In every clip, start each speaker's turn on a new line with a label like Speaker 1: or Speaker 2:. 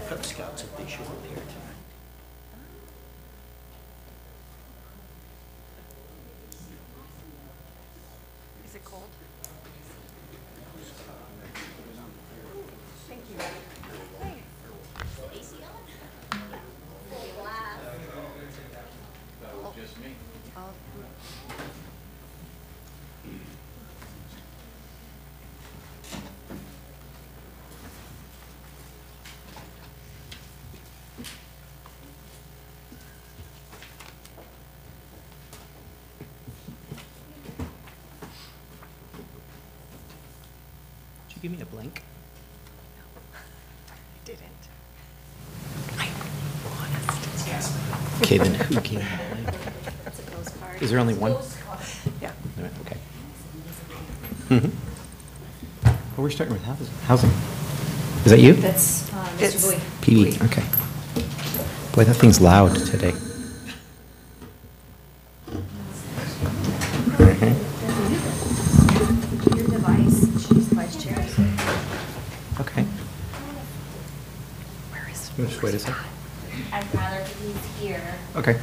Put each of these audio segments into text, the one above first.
Speaker 1: Cub Scouts if they show up here tonight.
Speaker 2: Is it cold?
Speaker 1: Did you give me a blank?
Speaker 2: I didn't.
Speaker 1: Okay, then who gave me a blank?
Speaker 3: That's a postcard.
Speaker 1: Is there only one?
Speaker 2: Yeah.
Speaker 1: Okay. Well, we're starting with housing. Is that you?
Speaker 3: That's
Speaker 2: It's-
Speaker 3: Mr. Boyd.
Speaker 1: PB, okay. Boy, that thing's loud today.
Speaker 3: Your device, she's vice chair.
Speaker 1: Okay.
Speaker 2: Where is?
Speaker 1: Just wait a sec.
Speaker 3: I'd rather he's here.
Speaker 1: Okay.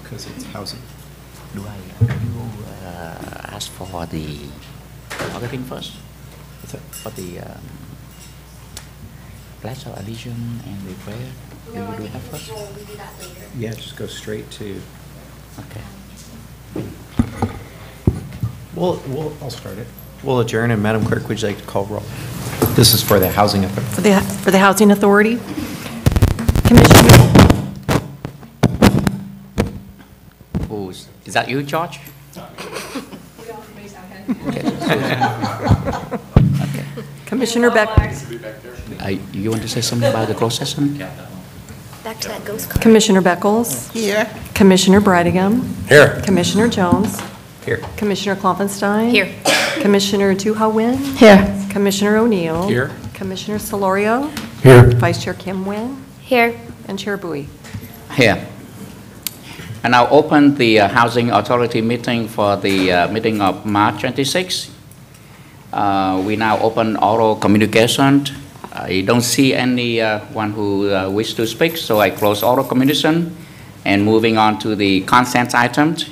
Speaker 1: Because it's housing.
Speaker 4: Do ask for the marketing first?
Speaker 1: What's that?
Speaker 4: For the pledge of allegiance and the prayer? Do you do that first?
Speaker 3: We do that later.
Speaker 1: Yeah, just go straight to.
Speaker 4: Okay.
Speaker 1: I'll start it. We'll adjourn, and Madam Clerk, would you like to call roll? This is for the housing authority.
Speaker 2: For the Housing Authority. Commissioner,
Speaker 4: Is that you, George?
Speaker 2: Commissioner Beck,
Speaker 4: You want to say something about the closed session?
Speaker 3: Back to that ghost card.
Speaker 2: Commissioner Beckles. Here. Commissioner Brightingham.
Speaker 1: Here.
Speaker 2: Commissioner Jones.
Speaker 1: Here.
Speaker 2: Commissioner Klopfenstein.
Speaker 3: Here.
Speaker 2: Commissioner Tuha Nguyen.
Speaker 3: Here.
Speaker 2: Commissioner O'Neill.
Speaker 1: Here.
Speaker 2: Commissioner Solorio.
Speaker 1: Here.
Speaker 2: Vice Chair Kim Nguyen.
Speaker 3: Here.
Speaker 2: And Chair Bui.
Speaker 4: Here. I now open the Housing Authority meeting for the meeting of March 26. We now open oral communication. I don't see anyone who wish to speak, so I close oral communication and moving on to the consent items.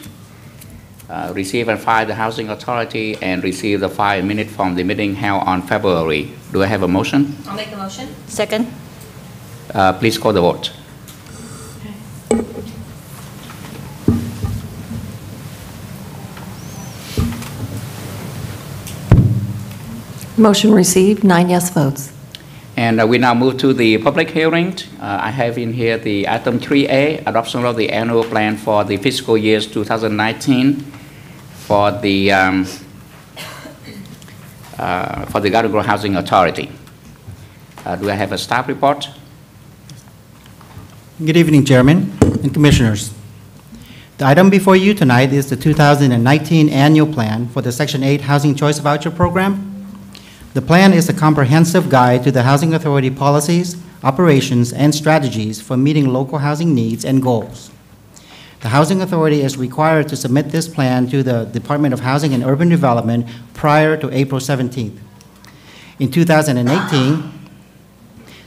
Speaker 4: Receive and file the Housing Authority and receive the file minute from the meeting held on February. Do I have a motion?
Speaker 3: I'll make a motion. Second.
Speaker 4: Please call the vote.
Speaker 2: Motion received, 9 yes votes.
Speaker 4: And we now move to the public hearing. I have in here the item 3A, adoption of the annual plan for the fiscal years 2019 for the Garden Grove Housing Authority. Do I have a staff report?
Speaker 5: Good evening, Chairman and Commissioners. The item before you tonight is the 2019 annual plan for the Section 8 Housing Choice Voucher Program. The plan is a comprehensive guide to the Housing Authority policies, operations, and strategies for meeting local housing needs and goals. The Housing Authority is required to submit this plan to the Department of Housing and Urban Development prior to April 17th. In 2018,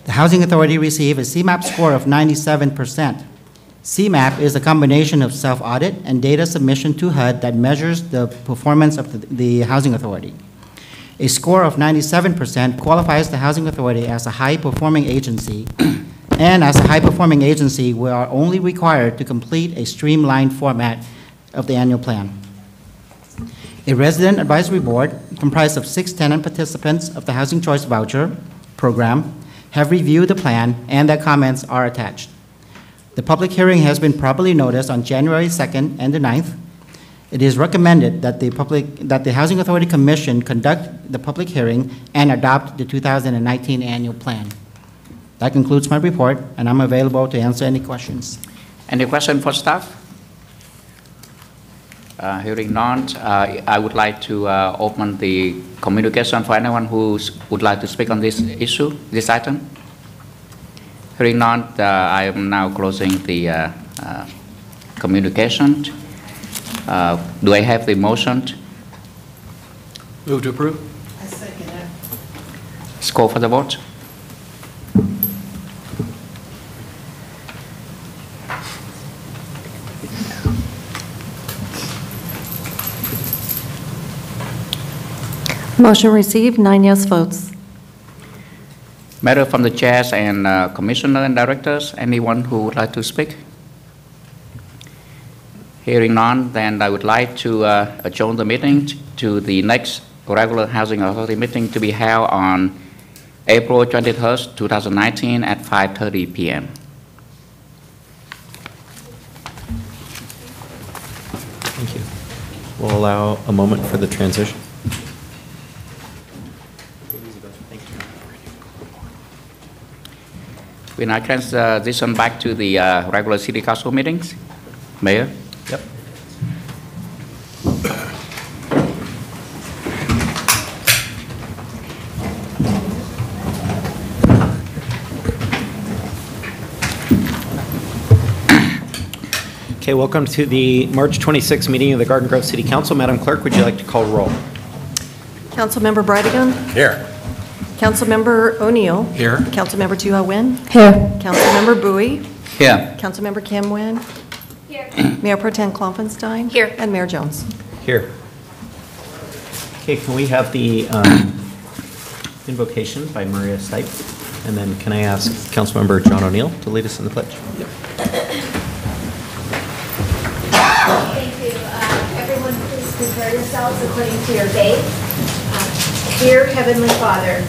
Speaker 5: the Housing Authority received a CMAP score of 97%. CMAP is a combination of self-audit and data submission to HUD that measures the performance of the Housing Authority. A score of 97% qualifies the Housing Authority as a high-performing agency, and as a high-performing agency, we are only required to complete a streamlined format of the annual plan. A resident advisory board comprised of 6 tenant participants of the Housing Choice Voucher program have reviewed the plan, and their comments are attached. The public hearing has been properly noticed on January 2nd and the 9th. It is recommended that the Housing Authority Commission conduct the public hearing and adopt the 2019 annual plan. That concludes my report, and I'm available to answer any questions.
Speaker 4: Any question for staff? Hearing none, I would like to open the communication for anyone who would like to speak on this issue, this item. Hearing none, I am now closing the communication. Do I have the motion?
Speaker 6: Move to approve.
Speaker 7: I second it.
Speaker 4: Let's call for the vote.
Speaker 2: Motion received, 9 yes votes.
Speaker 4: Matter from the chairs and commissioner and directors, anyone who would like to speak? Hearing none, then I would like to adjourn the meeting to the next regular Housing Authority meeting to be held on April 23rd, 2019 at 5:30 p.m.
Speaker 1: Thank you. We'll allow a moment for the transition.
Speaker 4: We now transition back to the regular City Council meetings. Mayor?
Speaker 1: Yep. Okay, welcome to the March 26th meeting of the Garden Grove City Council. Madam Clerk, would you like to call roll?
Speaker 2: Councilmember Bridegan.
Speaker 6: Here.
Speaker 2: Councilmember O'Neill.
Speaker 6: Here.
Speaker 2: Councilmember Tua Nguyen.
Speaker 3: Here.
Speaker 2: Councilmember Bowie.
Speaker 4: Here.
Speaker 2: Councilmember Kim Nguyen.
Speaker 3: Here.
Speaker 2: Mayor Pro Tem Klopfenstein.
Speaker 3: Here.
Speaker 2: And Mayor Jones.
Speaker 1: Here. Okay, can we have the invocation by Maria Stipe? And then can I ask Councilmember John O'Neill to lead us in the pledge?
Speaker 3: Thank you. Everyone, please prepare yourselves according to your faith. Dear Heavenly Father,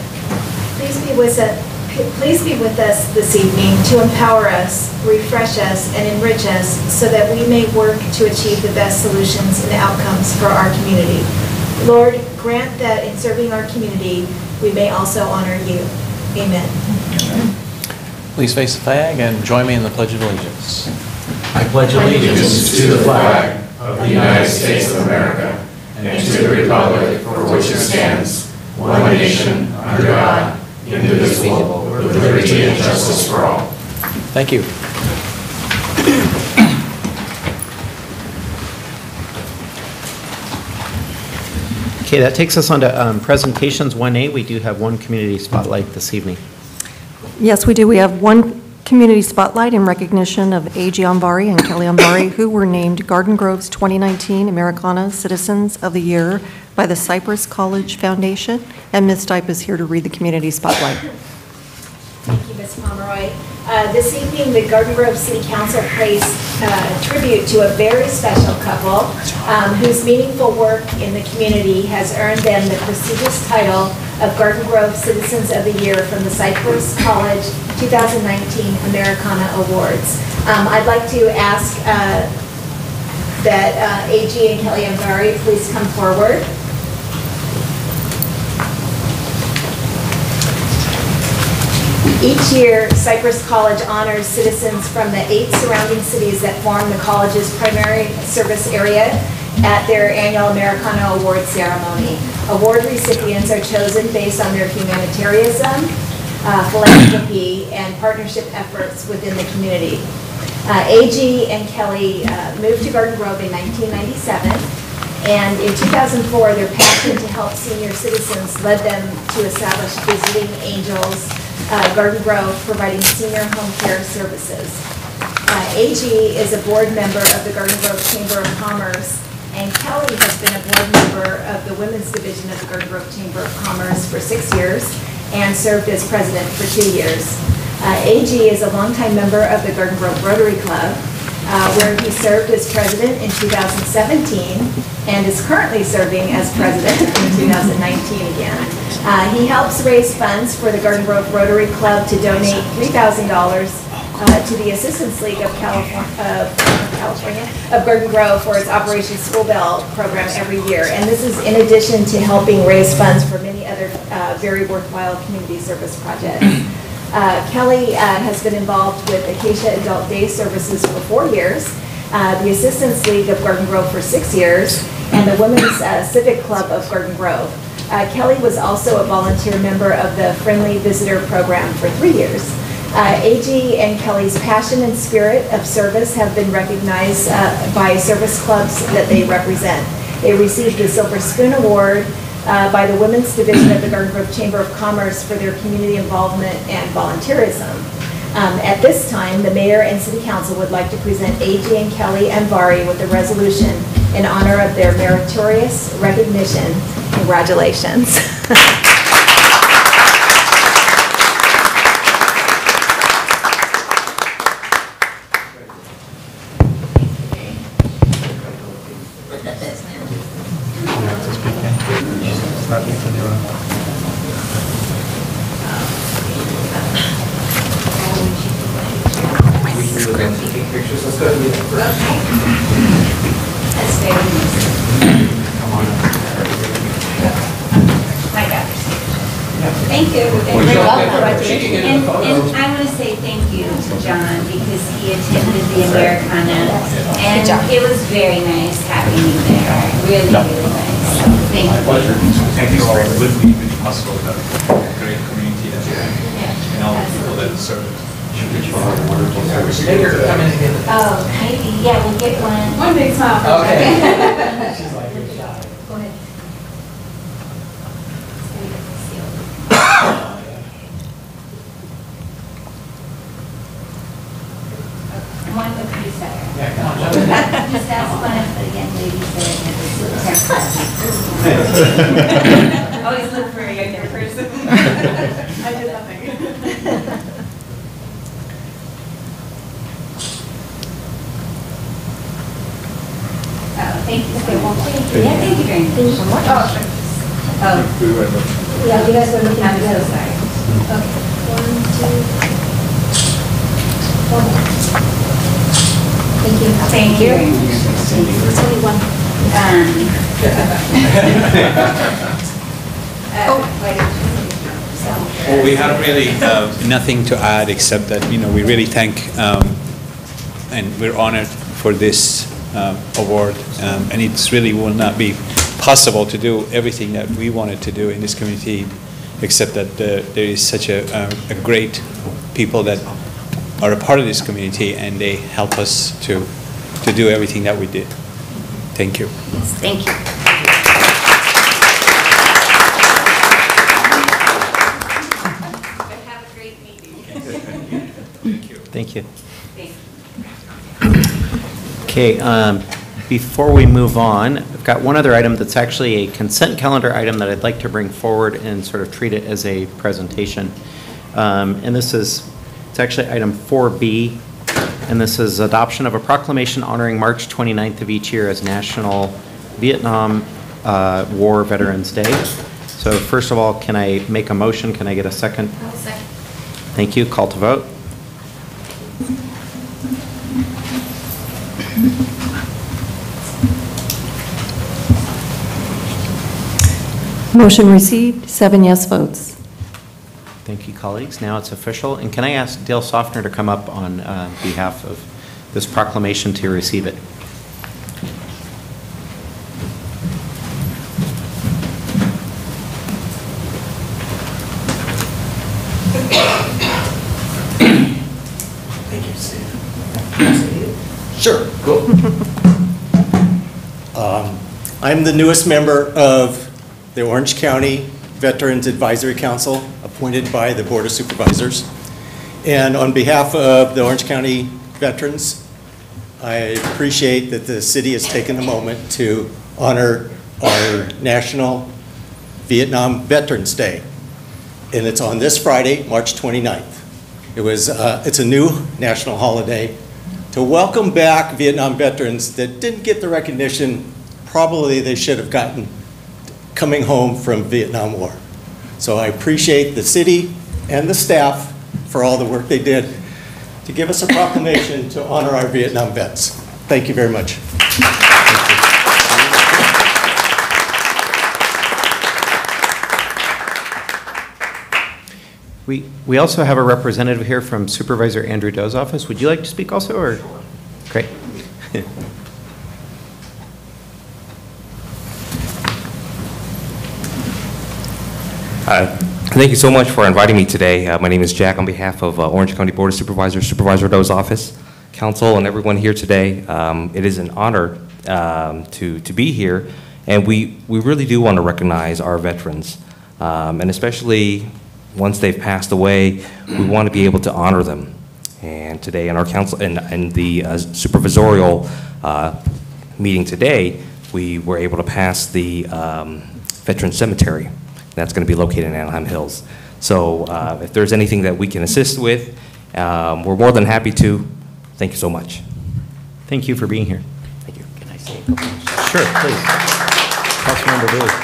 Speaker 3: please be with us this evening to empower us, refresh us, and enrich us so that we may work to achieve the best solutions and outcomes for our community. Lord, grant that in serving our community, we may also honor you. Amen.
Speaker 6: Please face the flag and join me in the Pledge of Allegiance.
Speaker 8: I pledge allegiance to the flag of the United States of America and to the republic for which it stands, one nation, under God, indivisible, with liberty and justice for all.
Speaker 6: Thank you.
Speaker 1: Okay, that takes us on to presentations 1A. We do have one community spotlight this evening.
Speaker 2: Yes, we do. We have one community spotlight in recognition of A.G. Anvari and Kelly Anvari, who were named Garden Grove's 2019 Americana Citizens of the Year by the Cypress College Foundation. And Ms. Stipe is here to read the community spotlight.
Speaker 3: Thank you, Ms. Pomeroy. This evening, the Garden Grove City Council pays tribute to a very special couple whose meaningful work in the community has earned them the prestigious title of Garden Grove Citizens of the Year from the Cypress College 2019 Americana Awards. I'd like to ask that A.G. and Kelly Anvari please come forward. Each year, Cypress College honors citizens from the 8 surrounding cities that form the college's primary service area at their annual Americana Award ceremony. Award recipients are chosen based on their humanitarianism, philanthropy, and partnership efforts within the community. A.G. and Kelly moved to Garden Grove in 1997, and in 2004, their passion to help senior citizens led them to establish Visiting Angels Garden Grove, providing senior home care services. A.G. is a board member of the Garden Grove Chamber of Commerce, and Kelly has been a board member of the Women's Division of the Garden Grove Chamber of Commerce for 6 years and served as president for 2 years. A.G. is a longtime member of the Garden Grove Rotary Club where he served as president in 2017 and is currently serving as president in 2019 again. He helps raise funds for the Garden Grove Rotary Club to donate $3,000 to the Assistance League of Garden Grove for its Operation School Bell program every year. And this is in addition to helping raise funds for many other very worthwhile community service projects. Kelly has been involved with Acacia Adult Day Services for 4 years, the Assistance League of Garden Grove for 6 years, and the Women's Civic Club of Garden Grove. Kelly was also a volunteer member of the Friendly Visitor Program for 3 years. AG and Kelly's passion and spirit of service have been recognized by service clubs that they represent. They received the Silver Spoon Award by the Women's Division of the Garden Grove Chamber of Commerce for their community involvement and volunteerism. At this time, the Mayor and City Council would like to present AG and Kelly Amvari with a resolution in honor of their meritorious recognition. Congratulations.
Speaker 7: Thank you.
Speaker 3: You're welcome.
Speaker 7: And I want to say thank you to John because he attended the Americana and it was very nice having you there. Really, really nice. So thank you.
Speaker 9: My pleasure. Thank you all with me, with the hospital, the great community that you have, and all the people that serve it.
Speaker 7: Oh, maybe, yeah, we'll get one.
Speaker 3: One big smile.
Speaker 7: Okay.
Speaker 3: Go ahead.
Speaker 7: One would be better. Just ask one of the young ladies there. Always look for a younger person.
Speaker 3: I did nothing.
Speaker 7: Thank you. Yeah, thank you very much.
Speaker 3: Thank you so much.
Speaker 7: Oh.
Speaker 3: Yeah, you guys are looking
Speaker 7: I'm
Speaker 3: together.
Speaker 7: so sorry.
Speaker 3: Okay. 1, 2, 1. Thank you.
Speaker 7: Thank you very much.
Speaker 3: It's only one.
Speaker 9: Well, we have really nothing to add except that, you know, we really thank and we're honored for this award. And it's really will not be possible to do everything that we wanted to do in this community, except that there is such a great people that are a part of this community, and they help us to do everything that we did. Thank you.
Speaker 7: Yes, thank you. Have a great meeting.
Speaker 9: Thank you.
Speaker 1: Thank you.
Speaker 7: Thank you.
Speaker 1: Okay, before we move on, I've got one other item that's actually a consent calendar item that I'd like to bring forward and sort of treat it as a presentation. And this is, it's actually item 4B, and this is adoption of a proclamation honoring March 29th of each year as National Vietnam War Veterans Day. So first of all, can I make a motion? Can I get a second?
Speaker 7: I'll second.
Speaker 1: Thank you. Call to vote.
Speaker 2: Motion received, 7 yes votes.
Speaker 1: Thank you, colleagues. Now it's official. And can I ask Dale Softner to come up on behalf of this proclamation to receive it?
Speaker 10: Thank you, Steve. Sure, cool. I'm the newest member of the Orange County Veterans Advisory Council, appointed by the Board of Supervisors. And on behalf of the Orange County veterans, I appreciate that the city has taken a moment to honor our National Vietnam Veterans Day. And it's on this Friday, March 29th. It's a new national holiday to welcome back Vietnam veterans that didn't get the recognition probably they should have gotten coming home from Vietnam War. So I appreciate the city and the staff for all the work they did to give us a proclamation to honor our Vietnam vets. Thank you very much.
Speaker 1: We also have a representative here from Supervisor Andrew Doe's office. Would you like to speak also, or? Great.
Speaker 11: Thank you so much for inviting me today. My name is Jack on behalf of Orange County Board of Supervisors, Supervisor Doe's office, council, and everyone here today. It is an honor to be here, and we really do want to recognize our veterans, and especially once they've passed away, we want to be able to honor them. And today in our council, and the supervisorial meeting today, we were able to pass the Veteran Cemetery. That's going to be located in Anaheim Hills. So if there's anything that we can assist with, we're more than happy to. Thank you so much.
Speaker 1: Thank you for being here.
Speaker 11: Thank you. Can I say a couple of words?
Speaker 1: Sure, please. Councilmember Booth.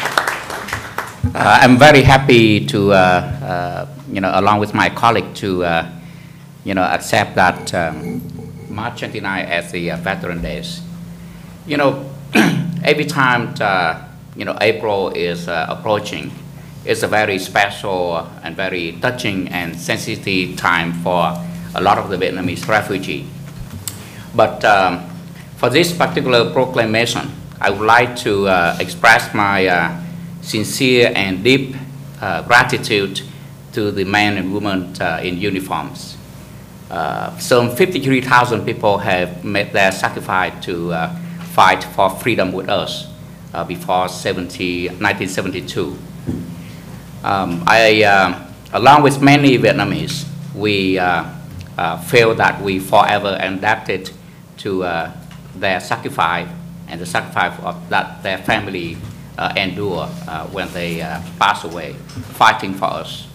Speaker 4: I'm very happy to, along with my colleague, to, accept that March 29 as the Veteran Days. Every time, April is approaching, it's a very special and very touching and sensitive time for a lot of the Vietnamese refugees. But for this particular proclamation, I would like to express my sincere and deep gratitude to the men and women in uniforms. Some 53,000 people have made their sacrifice to fight for freedom with us before 1972. Along with many Vietnamese, we feel that we forever adapted to their sacrifice and the sacrifice of that their family endure when they pass away, fighting for us.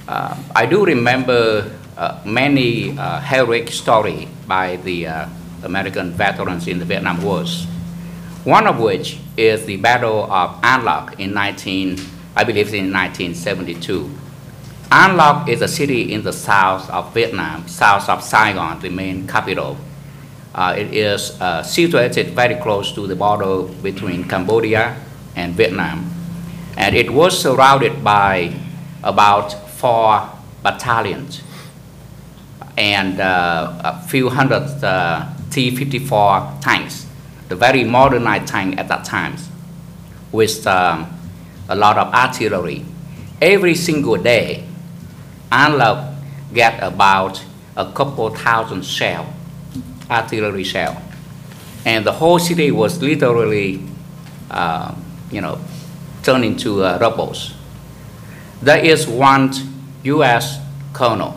Speaker 4: I do remember many heroic stories by the American veterans in the Vietnam Wars. One of which is the Battle of An Loc in 1972. An Loc is a city in the south of Vietnam, south of Saigon, the main capital. It is situated very close to the border between Cambodia and Vietnam. And it was surrounded by about 4 battalions and a few hundred T-54 tanks, the very modernized tank at that time, with a lot of artillery. Every single day, An Loc get about a couple thousand shells, artillery shell, and the whole city was literally, turned into rubble. There is one U.S. Colonel,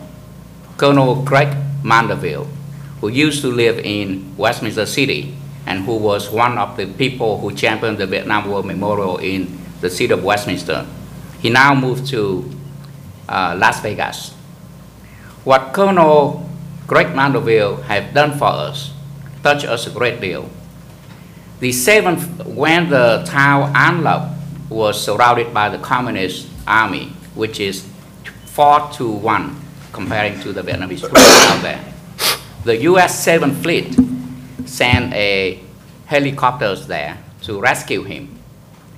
Speaker 4: Colonel Craig Mandeville, who used to live in Westminster City and who was one of the people who championed the Vietnam War Memorial in the city of Westminster. He now moved to Las Vegas. What Colonel Craig Mandeville have done for us touched us a great deal. When the town An Loc was surrounded by the Communist Army, which is 4-1 comparing to the Vietnamese troops out there, the U.S. 7th Fleet sent a helicopters there to rescue him.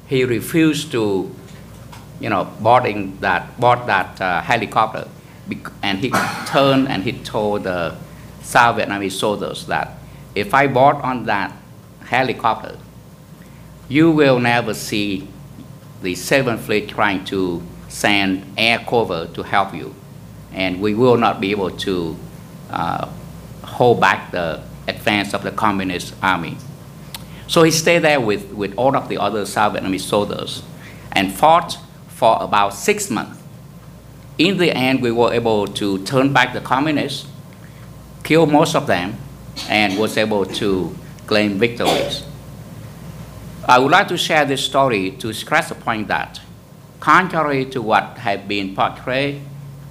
Speaker 4: He refused to, board that helicopter, and he turned and he told the South Vietnamese soldiers that if I board on that helicopter, you will never see the 7th Fleet trying to send air cover to help you, and we will not be able to hold back the advance of the Communist Army. So he stayed there with all of the other South Vietnamese soldiers and fought for about 6 months. In the end, we were able to turn back the communists, kill most of them, and was able to claim victories. I would like to share this story to stress the point that, contrary to what had been portrayed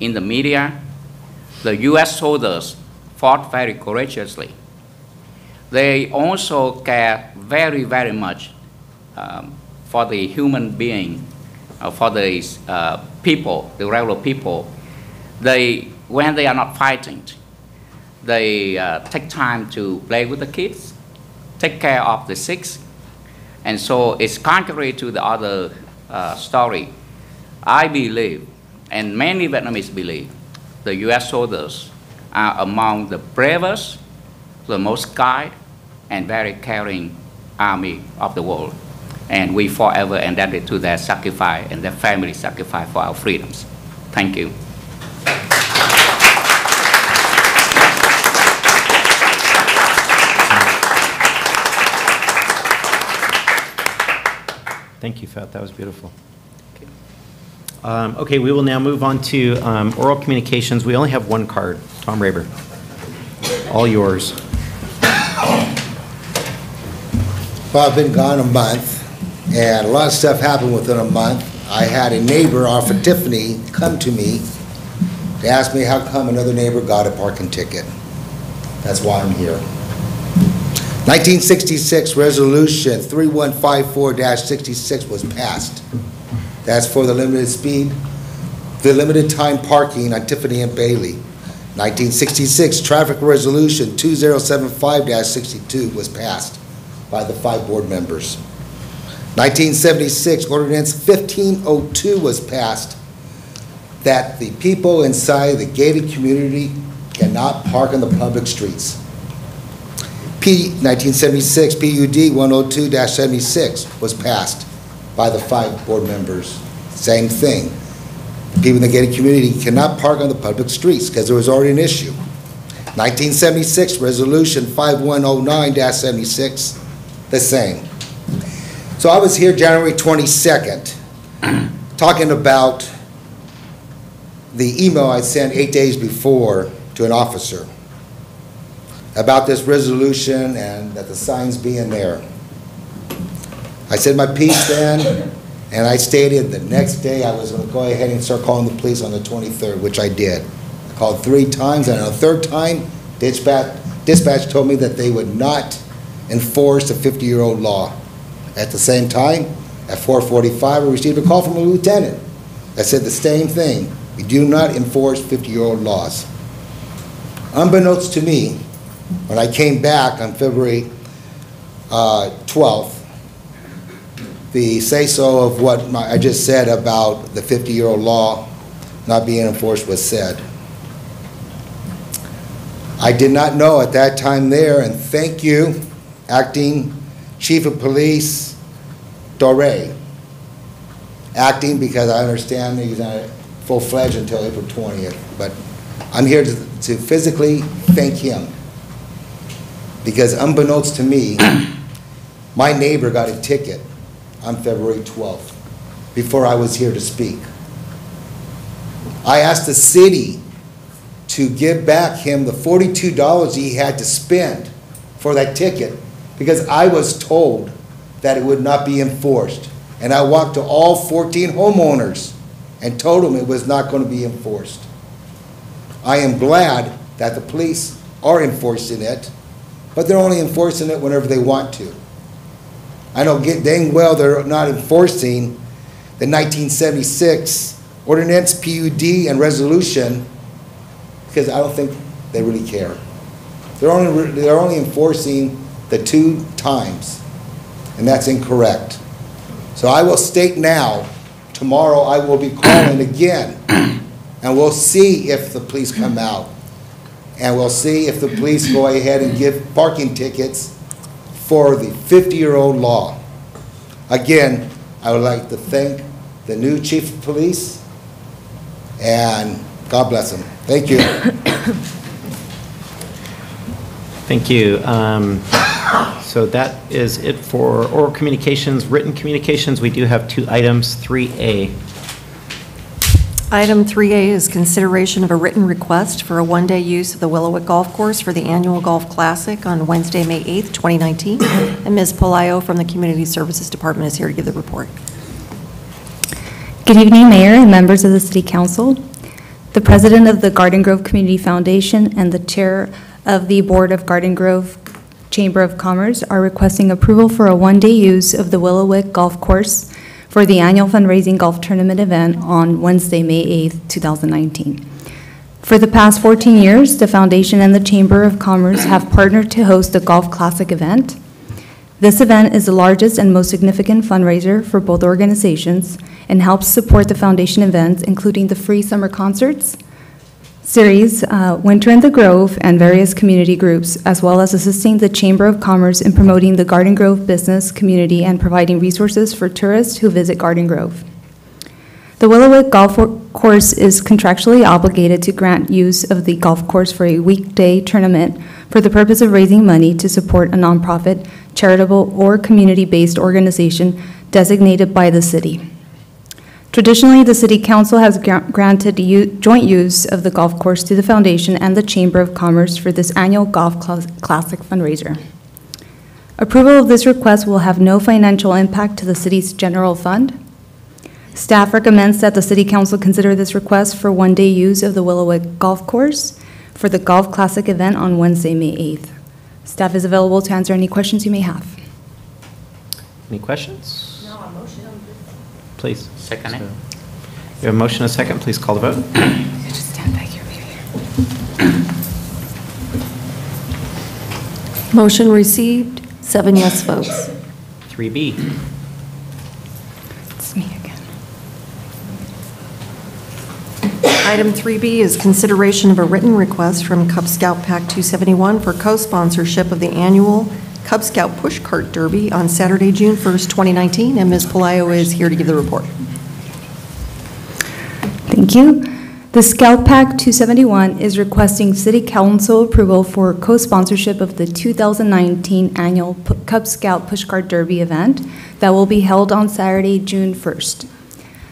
Speaker 4: in the media, the U.S. soldiers fought very courageously. They also care very, very much for the human being, for the people, the regular people. When they are not fighting, they take time to play with the kids, take care of the sick. And so it's contrary to the other story. I believe, and many Vietnamese believe, the U.S. soldiers are among the bravest, the most kind, and very caring army of the world. And we forever indebted to their sacrifice and their family sacrifice for our freedoms. Thank you.
Speaker 1: Thank you, Phat. That was beautiful. Okay, we will now move on to oral communications. We only have one card. Tom Raber. All yours.
Speaker 12: Well, I've been gone a month, and a lot of stuff happened within a month. I had a neighbor off of Tiffany come to me to ask me how come another neighbor got a parking ticket. That's why I'm here. 1966 Resolution 3154-66 was passed. That's for the limited time parking on Tiffany and Bailey. 1966 Traffic Resolution 2075-62 was passed by the 5 board members. 1976 Ordinance 1502 was passed that the people inside the gated community cannot park on the public streets. 1976 PUD 102-76 was passed by the 5 board members. Same thing. People in the gated community cannot park on the public streets because there was already an issue. 1976 Resolution 5109-76, the same. So I was here January 22nd talking about the email I sent 8 days before to an officer about this resolution and that the signs being there. I said my piece then, and I stated the next day I was going to go ahead and start calling the police on the 23rd, which I did. I called 3 times, and on the 3rd time, dispatch told me that they would not enforce the 50-year-old law. At the same time, at 4:45, I received a call from a lieutenant that said the same thing. We do not enforce 50-year-old laws. Unbeknownst to me, when I came back on February 12th, the say-so of what I just said about the 50-year-old law not being enforced was said. I did not know at that time there, and thank you, Acting Chief of Police Doré. Acting because I understand he's not full-fledged until April 20th, but I'm here to physically thank him. Because unbeknownst to me, my neighbor got a ticket on February 12th before I was here to speak. I asked the city to give back him the $42 he had to spend for that ticket because I was told that it would not be enforced. And I walked to all 14 homeowners and told them it was not going to be enforced. I am glad that the police are enforcing it, but they're only enforcing it whenever they want to. I know dang well they're not enforcing the 1976 Ordinance, PUD, and Resolution because I don't think they really care. They're only enforcing the 2 times, and that's incorrect. So I will state now, tomorrow I will be calling again, and we'll see if the police come out. And we'll see if the police go ahead and give parking tickets for the 50-year-old law. Again, I would like to thank the new Chief of Police, and God bless him. Thank you.
Speaker 1: Thank you. So that is it for oral communications. Written communications, we do have 2 items, 3A.
Speaker 2: Item 3A is consideration of a written request for a one-day use of the Willowick Golf Course for the annual Golf Classic on Wednesday, May 8th, 2019. And Ms. Polayo from the Community Services Department is here to give the report.
Speaker 13: Good evening, Mayor and members of the City Council. The President of the Garden Grove Community Foundation and the Chair of the Board of Garden Grove Chamber of Commerce are requesting approval for a one-day use of the Willowick Golf Course for the annual fundraising golf tournament event on Wednesday, May 8th, 2019. For the past 14 years, the Foundation and the Chamber of Commerce have partnered to host the Golf Classic event. This event is the largest and most significant fundraiser for both organizations and helps support the Foundation events, including the free summer concerts series, Winter in the Grove, and various community groups, as well as assisting the Chamber of Commerce in promoting the Garden Grove business community and providing resources for tourists who visit Garden Grove. The Willowick Golf Course is contractually obligated to grant use of the golf course for a weekday tournament for the purpose of raising money to support a nonprofit, charitable, or community-based organization designated by the city. Traditionally, the City Council has granted joint use of the golf course to the Foundation and the Chamber of Commerce for this annual Golf Classic fundraiser. Approval of this request will have no financial impact to the city's general fund. Staff recommends that the City Council consider this request for one-day use of the Willowick Golf Course for the Golf Classic event on Wednesday, May 8th. Staff is available to answer any questions you may have.
Speaker 1: Any questions?
Speaker 3: No, a motion.
Speaker 1: Please.
Speaker 4: Second it.
Speaker 1: You have a motion, a second. Please call the vote.
Speaker 13: Just stand back here, baby.
Speaker 2: Motion received, 7 yes votes.
Speaker 1: 3B.
Speaker 13: It's me again.
Speaker 2: Item 3B is consideration of a written request from Cub Scout Pack 271 for co-sponsorship of the annual Cub Scout Push Cart Derby on Saturday, June 1st, 2019, and Ms. Pelayo is here to give the report.
Speaker 13: Thank you. The Scout Pack 271 is requesting City Council approval for co-sponsorship of the 2019 annual Cub Scout Push Cart Derby event that will be held on Saturday, June 1st.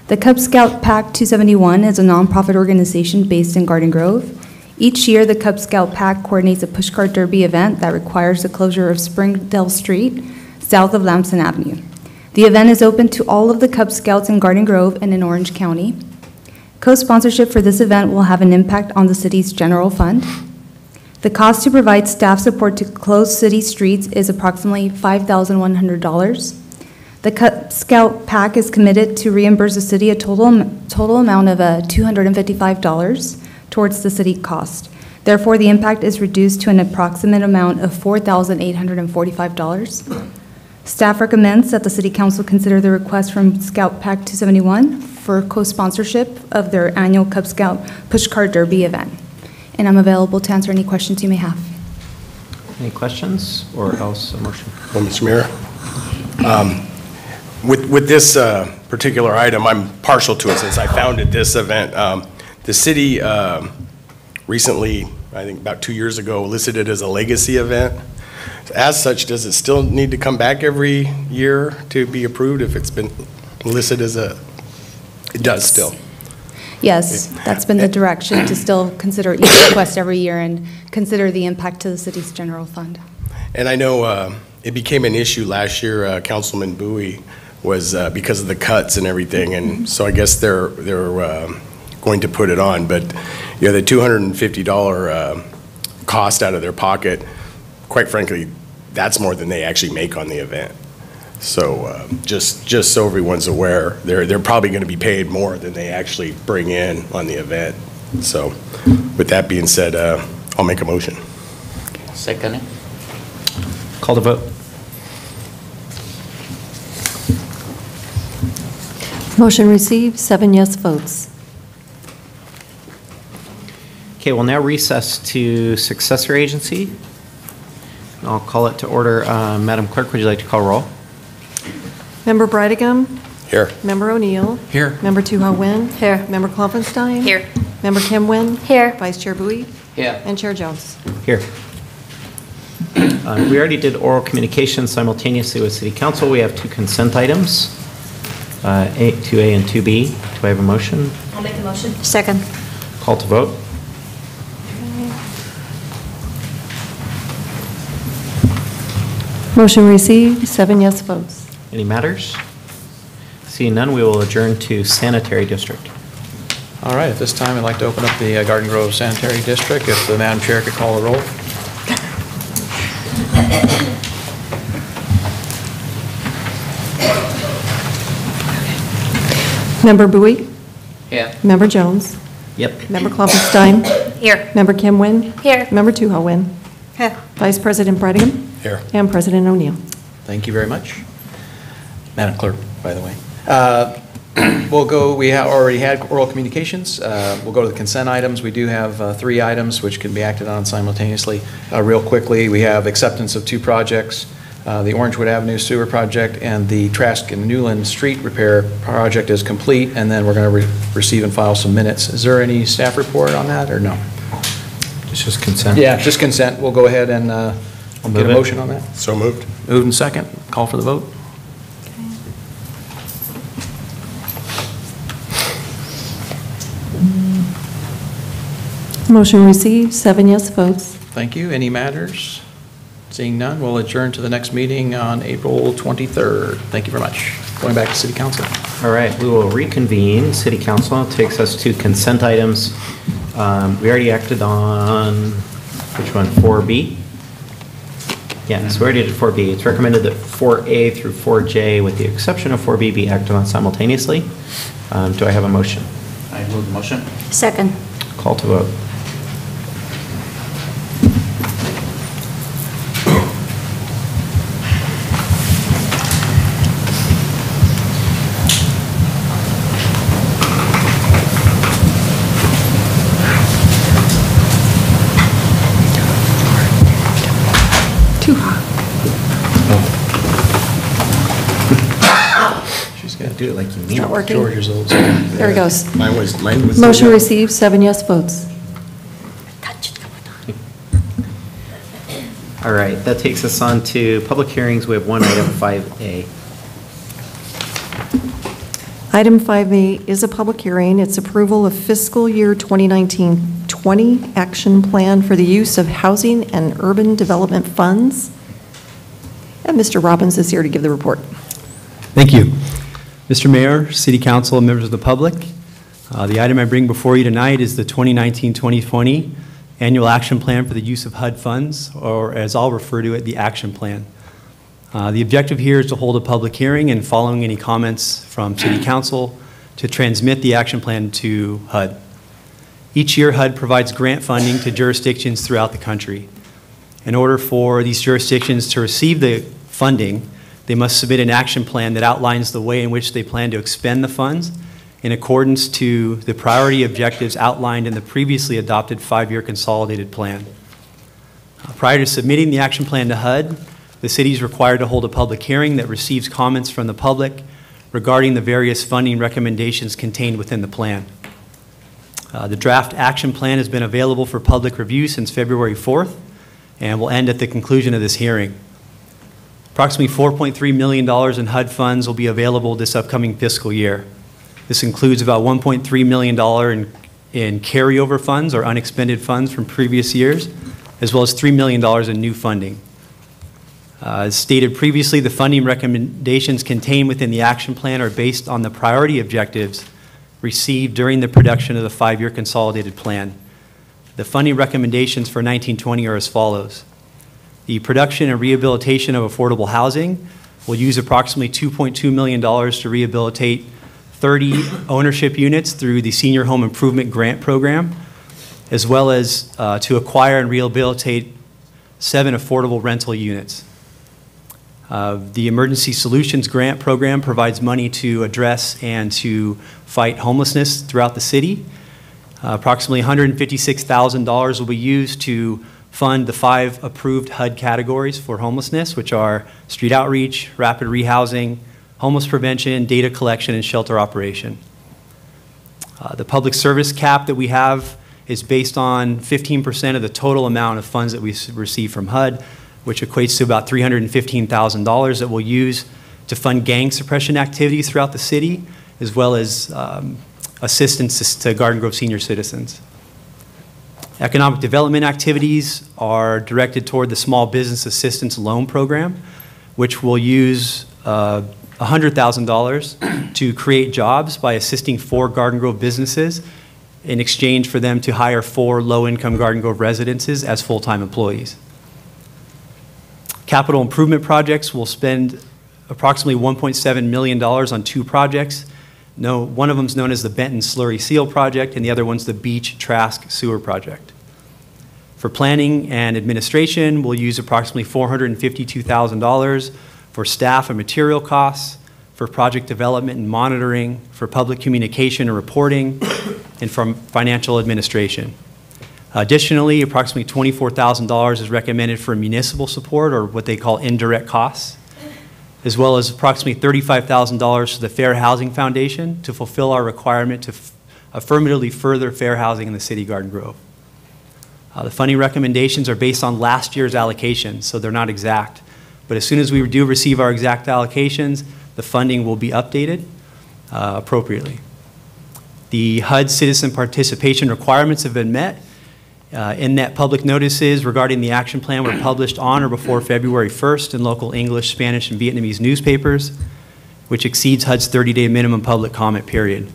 Speaker 13: The Cub Scout Pack 271 is a nonprofit organization based in Garden Grove. Each year, the Cub Scout Pack coordinates a push cart derby event that requires the closure of Springdale Street, south of Lamson Avenue. The event is open to all of the Cub Scouts in Garden Grove and in Orange County. Co-sponsorship for this event will have an impact on the city's general fund. The cost to provide staff support to close city streets is approximately $5,100. The Cub Scout Pack is committed to reimburse the city a total amount of $255 towards the city cost. Therefore, the impact is reduced to an approximate amount of $4,845. Staff recommends that the City Council consider the request from Scout Pack 271 for co-sponsorship of their annual Cub Scout Push Cart Derby event. And I'm available to answer any questions you may have.
Speaker 1: Any questions or else a motion?
Speaker 14: Well, Mr. Mayor, with this particular item, I'm partial to it since I founded this event. The city recently, I think about 2 years ago, listed it as a legacy event. As such, does it still need to come back every year to be approved if it's been listed as a, it does still?
Speaker 13: Yes, that's been the direction, to still consider each request every year and consider the impact to the city's general fund.
Speaker 14: And I know it became an issue last year, Councilman Bowie was because of the cuts and everything, and so I guess they're going to put it on, but you know, the $250 cost out of their pocket, quite frankly, that's more than they actually make on the event. So just so everyone's aware, they're probably going to be paid more than they actually bring in on the event. So with that being said, I'll make a motion.
Speaker 4: Second it.
Speaker 1: Call the vote.
Speaker 2: Motion received, 7 yes votes.
Speaker 1: Okay, we'll now recess to successor agency. I'll call it to order. Madam Clerk, would you like to call roll?
Speaker 2: Member Brightigam?
Speaker 14: Here.
Speaker 2: Member O'Neill?
Speaker 6: Here.
Speaker 2: Member Tu-Ho Nguyen? Here. Member Klopfenstein?
Speaker 7: Here.
Speaker 2: Member Kim Nguyen?
Speaker 7: Here.
Speaker 2: Vice Chair Bowie?
Speaker 4: Here.
Speaker 2: And Chair Jones.
Speaker 1: Here. We already did oral communication simultaneously with City Council. We have 2 consent items, 2A and 2B. Do I have a motion?
Speaker 3: I'll make a motion.
Speaker 7: Second.
Speaker 1: Call to vote.
Speaker 2: Motion received, 7 yes votes.
Speaker 1: Any matters? Seeing none, we will adjourn to sanitary district.
Speaker 6: All right, at this time, I'd like to open up the Garden Grove Sanitary District. If the Madam Chair could call the roll.
Speaker 2: Member Bowie?
Speaker 4: Here.
Speaker 2: Member Jones?
Speaker 1: Yep.
Speaker 2: Member Kloppenstein?
Speaker 7: Here.
Speaker 2: Member Kim Nguyen?
Speaker 7: Here.
Speaker 2: Member Tuho Nguyen?
Speaker 7: Here.
Speaker 2: Vice President Brigham?
Speaker 6: Here.
Speaker 2: And President O'Neill.
Speaker 6: Thank you very much. Madam Clerk, by the way. We'll go, we already had oral communications. We'll go to the consent items. We do have 3 items which can be acted on simultaneously. Real quickly, we have acceptance of 2 projects, the Orangewood Avenue Sewer Project and the Trask and Newland Street Repair Project is complete, and then we're going to receive and file some minutes. Is there any staff report on that, or no?
Speaker 1: It's just consent.
Speaker 6: Yeah, just consent. We'll go ahead and get a motion on that.
Speaker 14: So moved.
Speaker 6: Moved and second. Call for the vote.
Speaker 2: Motion received, 7 yes votes.
Speaker 6: Thank you. Any matters? Seeing none, we'll adjourn to the next meeting on April 23rd. Thank you very much. Going back to City Council.
Speaker 1: All right, we will reconvene. City Council takes us to consent items. We already acted on, which one, 4B? Yeah, so we already did 4B. It's recommended that 4A through 4J, with the exception of 4B, be acted on simultaneously. Do I have a motion?
Speaker 4: I move the motion.
Speaker 7: Second.
Speaker 1: Call to vote.
Speaker 2: Too hot.
Speaker 6: She's got to do it like you mean.
Speaker 2: It's not working.
Speaker 6: George's old.
Speaker 2: There it goes.
Speaker 14: Mine was.
Speaker 2: Motion received, 7 yes votes.
Speaker 1: All right, that takes us on to public hearings. We have one item, 5A.
Speaker 2: Item 5A is a public hearing. It's approval of fiscal year 2019-20 action plan for the use of housing and urban development funds. And Mr. Robbins is here to give the report.
Speaker 15: Thank you. Mr. Mayor, City Council, and members of the public, the item I bring before you tonight is the 2019-2020 Annual Action Plan for the Use of HUD Funds, or as I'll refer to it, the Action Plan. The objective here is to hold a public hearing and, following any comments from City Council, to transmit the action plan to HUD. Each year, HUD provides grant funding to jurisdictions throughout the country. In order for these jurisdictions to receive the funding, they must submit an action plan that outlines the way in which they plan to expend the funds in accordance to the priority objectives outlined in the previously adopted 5-year consolidated plan. Prior to submitting the action plan to HUD, the city is required to hold a public hearing that receives comments from the public regarding the various funding recommendations contained within the plan. The draft action plan has been available for public review since February 4th and will end at the conclusion of this hearing. Approximately $4.3 million in HUD funds will be available this upcoming fiscal year. This includes about $1.3 million in carryover funds or unexpended funds from previous years, as well as $3 million in new funding. As stated previously, the funding recommendations contained within the action plan are based on the priority objectives received during the production of the 5-year consolidated plan. The funding recommendations for 1920 are as follows. The production and rehabilitation of affordable housing will use approximately $2.2 million to rehabilitate 30 ownership units through the Senior Home Improvement Grant Program, as well as to acquire and rehabilitate 7 affordable rental units. The Emergency Solutions Grant Program provides money to address and to fight homelessness throughout the city. Approximately $156,000 will be used to fund the 5 approved HUD categories for homelessness, which are street outreach, rapid rehousing, homeless prevention, data collection, and shelter operation. The public service cap that we have is based on 15% of the total amount of funds that we receive from HUD, which equates to about $315,000 that we'll use to fund gang suppression activities throughout the city, as well as assistance to Garden Grove senior citizens. Economic development activities are directed toward the Small Business Assistance Loan Program, which will use $100,000 to create jobs by assisting 4 Garden Grove businesses in exchange for them to hire 4 low-income Garden Grove residences as full-time employees. Capital improvement projects will spend approximately $1.7 million on 2 projects. One of them is known as the Benton Slurry Seal Project, and the other one's the Beach Trask Sewer Project. For planning and administration, we'll use approximately $452,000 for staff and material costs, for project development and monitoring, for public communication and reporting, and from financial administration. Additionally, approximately $24,000 is recommended for municipal support, or what they call indirect costs, as well as approximately $35,000 to the Fair Housing Foundation to fulfill our requirement to affirmatively further fair housing in the city of Garden Grove. The funding recommendations are based on last year's allocations, so they're not exact. But as soon as we do receive our exact allocations, the funding will be updated appropriately. The HUD citizen participation requirements have been met. In-net public notices regarding the action plan were published on or before February 1st in local English, Spanish, and Vietnamese newspapers, which exceeds HUD's 30-day minimum public comment period.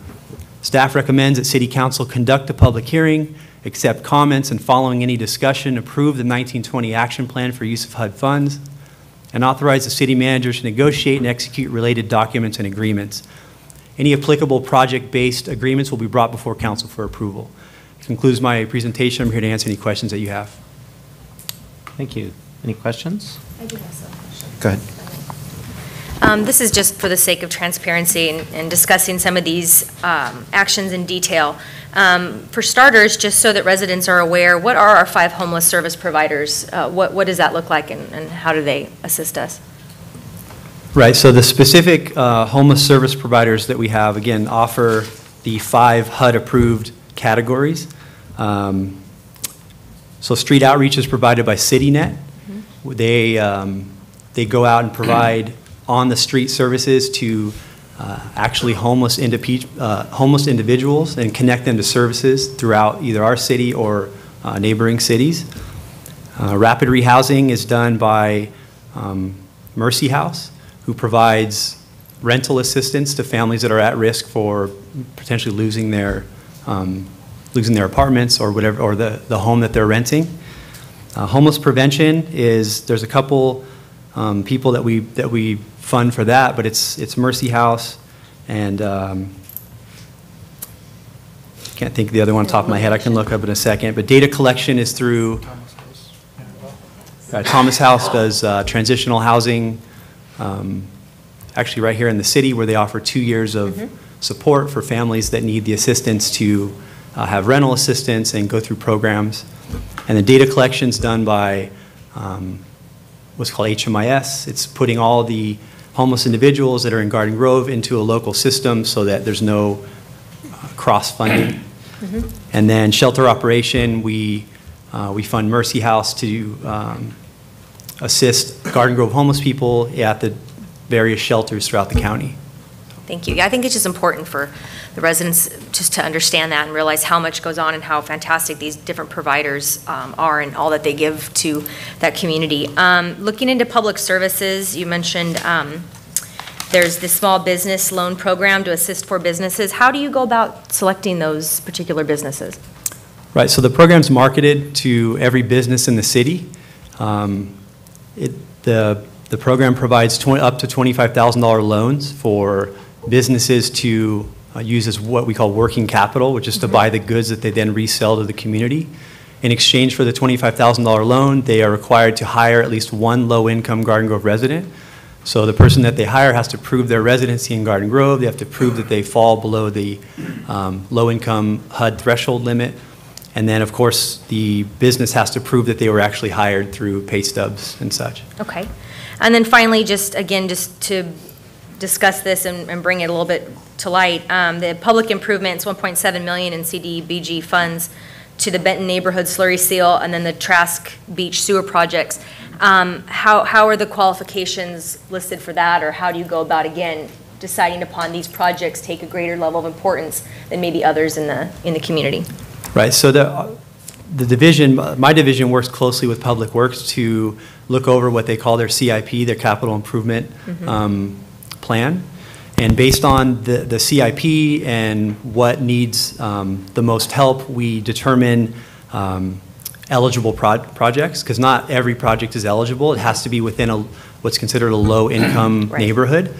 Speaker 15: Staff recommends that City Council conduct a public hearing, accept comments, and following any discussion, approve the 1920 action plan for use of HUD funds, and authorize the city manager to negotiate and execute related documents and agreements. Any applicable project-based agreements will be brought before council for approval. Concludes my presentation. I'm here to answer any questions that you have.
Speaker 1: Thank you. Any questions?
Speaker 16: I do have some questions.
Speaker 1: Go ahead.
Speaker 16: This is just for the sake of transparency and discussing some of these actions in detail. For starters, just so that residents are aware, what are our 5 homeless service providers? What does that look like, and how do they assist us?
Speaker 15: Right, so the specific homeless service providers that we have, again, offer the 5 HUD-approved categories. So street outreach is provided by CityNet. They go out and provide on-the-street services to actually homeless individuals and connect them to services throughout either our city or neighboring cities. Rapid rehousing is done by Mercy House, who provides rental assistance to families that are at risk for potentially losing their apartments or whatever, or the home that they're renting. Homeless prevention is, there's a couple people that we fund for that, but it's Mercy House, and can't think of the other one on top of my head. I can look up in a second. But data collection is through Thomas House does transitional housing, actually right here in the city, where they offer 2 years of support for families that need the assistance to have rental assistance and go through programs. And the data collection is done by what's called HMIS. It's putting all the homeless individuals that are in Garden Grove into a local system so that there's no cross-funding. And then shelter operation, we fund Mercy House to assist Garden Grove homeless people at the various shelters throughout the county.
Speaker 16: Thank you. Yeah, I think it's just important for the residents just to understand that and realize how much goes on and how fantastic these different providers are and all that they give to that community. Looking into public services, you mentioned there's the small business loan program to assist for businesses. How do you go about selecting those particular businesses?
Speaker 15: Right, so the program's marketed to every business in the city. The program provides up to $25,000 loans for businesses to use as what we call working capital, which is to buy the goods that they then resell to the community. In exchange for the $25,000 loan, they are required to hire at least one low-income Garden Grove resident. So the person that they hire has to prove their residency in Garden Grove. They have to prove that they fall below the low-income HUD threshold limit. And then, of course, the business has to prove that they were actually hired through pay stubs and such.
Speaker 16: Okay. And then finally, just to discuss this and bring it a little bit to light, the public improvements, $1.7 million in CDBG funds to the Benton Neighborhood Slurry Seal, and then the Trask Beach Sewer projects. How are the qualifications listed for that, or how do you go about, again, deciding upon these projects take a greater level of importance than maybe others in the community?
Speaker 15: Right, so the division, my division works closely with Public Works to look over what they call their CIP, their capital improvement plan. And based on the CIP and what needs the most help, we determine eligible projects, because not every project is eligible. It has to be within what's considered a low-income
Speaker 16: Right.
Speaker 15: neighborhood.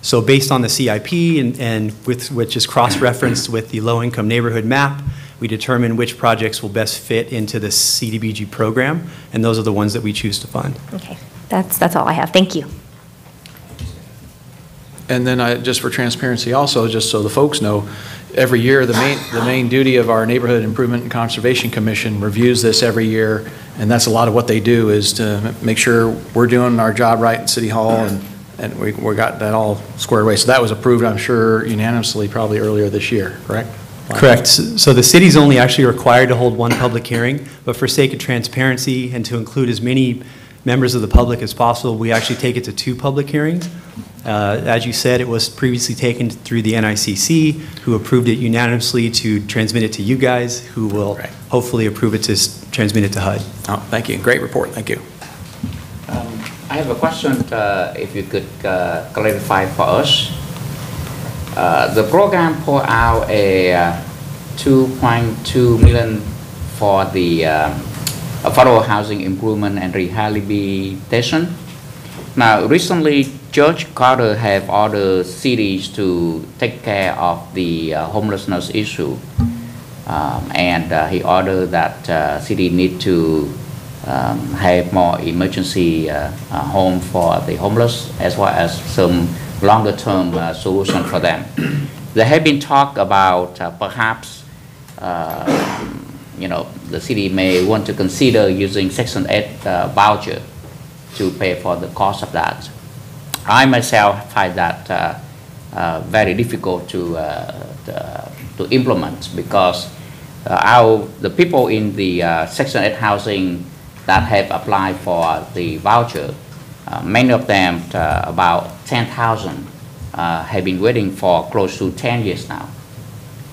Speaker 15: So based on the CIP and which is cross-referenced with the low-income neighborhood map, we determine which projects will best fit into the CDBG program, and those are the ones that we choose to fund.
Speaker 16: Okay, that's all I have. Thank you.
Speaker 6: And then just for transparency also, just so the folks know, every year, the main duty of our Neighborhood Improvement and Conservation Commission reviews this every year, and that's a lot of what they do, is to make sure we're doing our job right in City Hall, and we got that all squared away. So that was approved, I'm sure, unanimously probably earlier this year, correct?
Speaker 15: Correct. So the city's only actually required to hold one public hearing, but for sake of transparency and to include as many members of the public as possible, we actually take it to 2 public hearings. As you said, it was previously taken through the NICC, who approved it unanimously to transmit it to you guys, who will hopefully approve it to transmit it to HUD.
Speaker 6: Oh, thank you. Great report. Thank you.
Speaker 4: I have a question, if you could clarify for us. The program put out a 2.2 million for the affordable housing improvement and rehabilitation. Now, recently, Judge Carter have ordered cities to take care of the homelessness issue, and he ordered that city need to have more emergency home for the homeless, as well as some longer-term solution for them. There have been talk about perhaps, the city may want to consider using Section 8 voucher to pay for the cost of that. I myself find that very difficult to implement, because the people in the Section 8 housing that have applied for the voucher, many of them, about 10,000, have been waiting for close to 10 years now.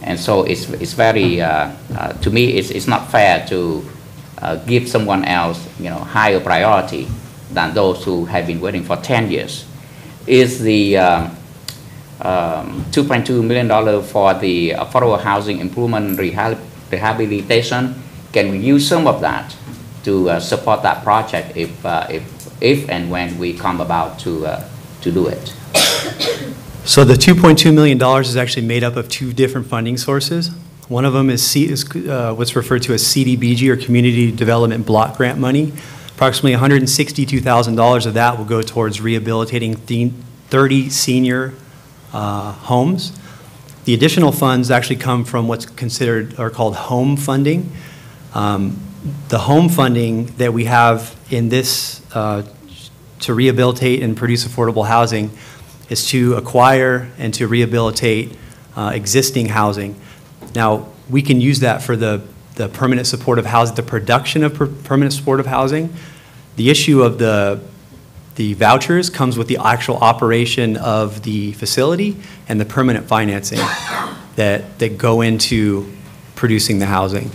Speaker 4: And so it's very, to me, it's not fair to give someone else, higher priority than those who have been waiting for 10 years. Is the $2.2 million for the affordable housing improvement rehabilitation, can we use some of that to support that project if and when we come about to do it?
Speaker 15: So the $2.2 million is actually made up of 2 different funding sources. One of them is what's referred to as CDBG, or Community Development Block Grant money. Approximately $162,000 of that will go towards rehabilitating 30 senior homes. The additional funds actually come from what's considered or called home funding. The home funding that we have in this to rehabilitate and produce affordable housing is to acquire and to rehabilitate existing housing. Now, we can use that for the permanent supportive housing, the production of permanent supportive housing. The issue of the vouchers comes with the actual operation of the facility and the permanent financing that go into producing the housing.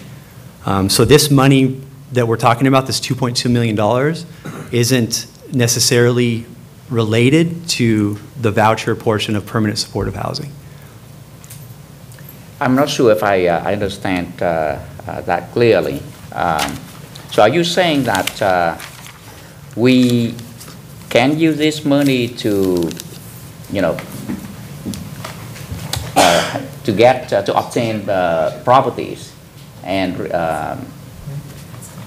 Speaker 15: So this money that we're talking about, this $2.2 million, isn't necessarily related to the voucher portion of permanent supportive housing.
Speaker 4: I'm not sure if I understand that clearly. So are you saying that we can use this money to, to obtain properties and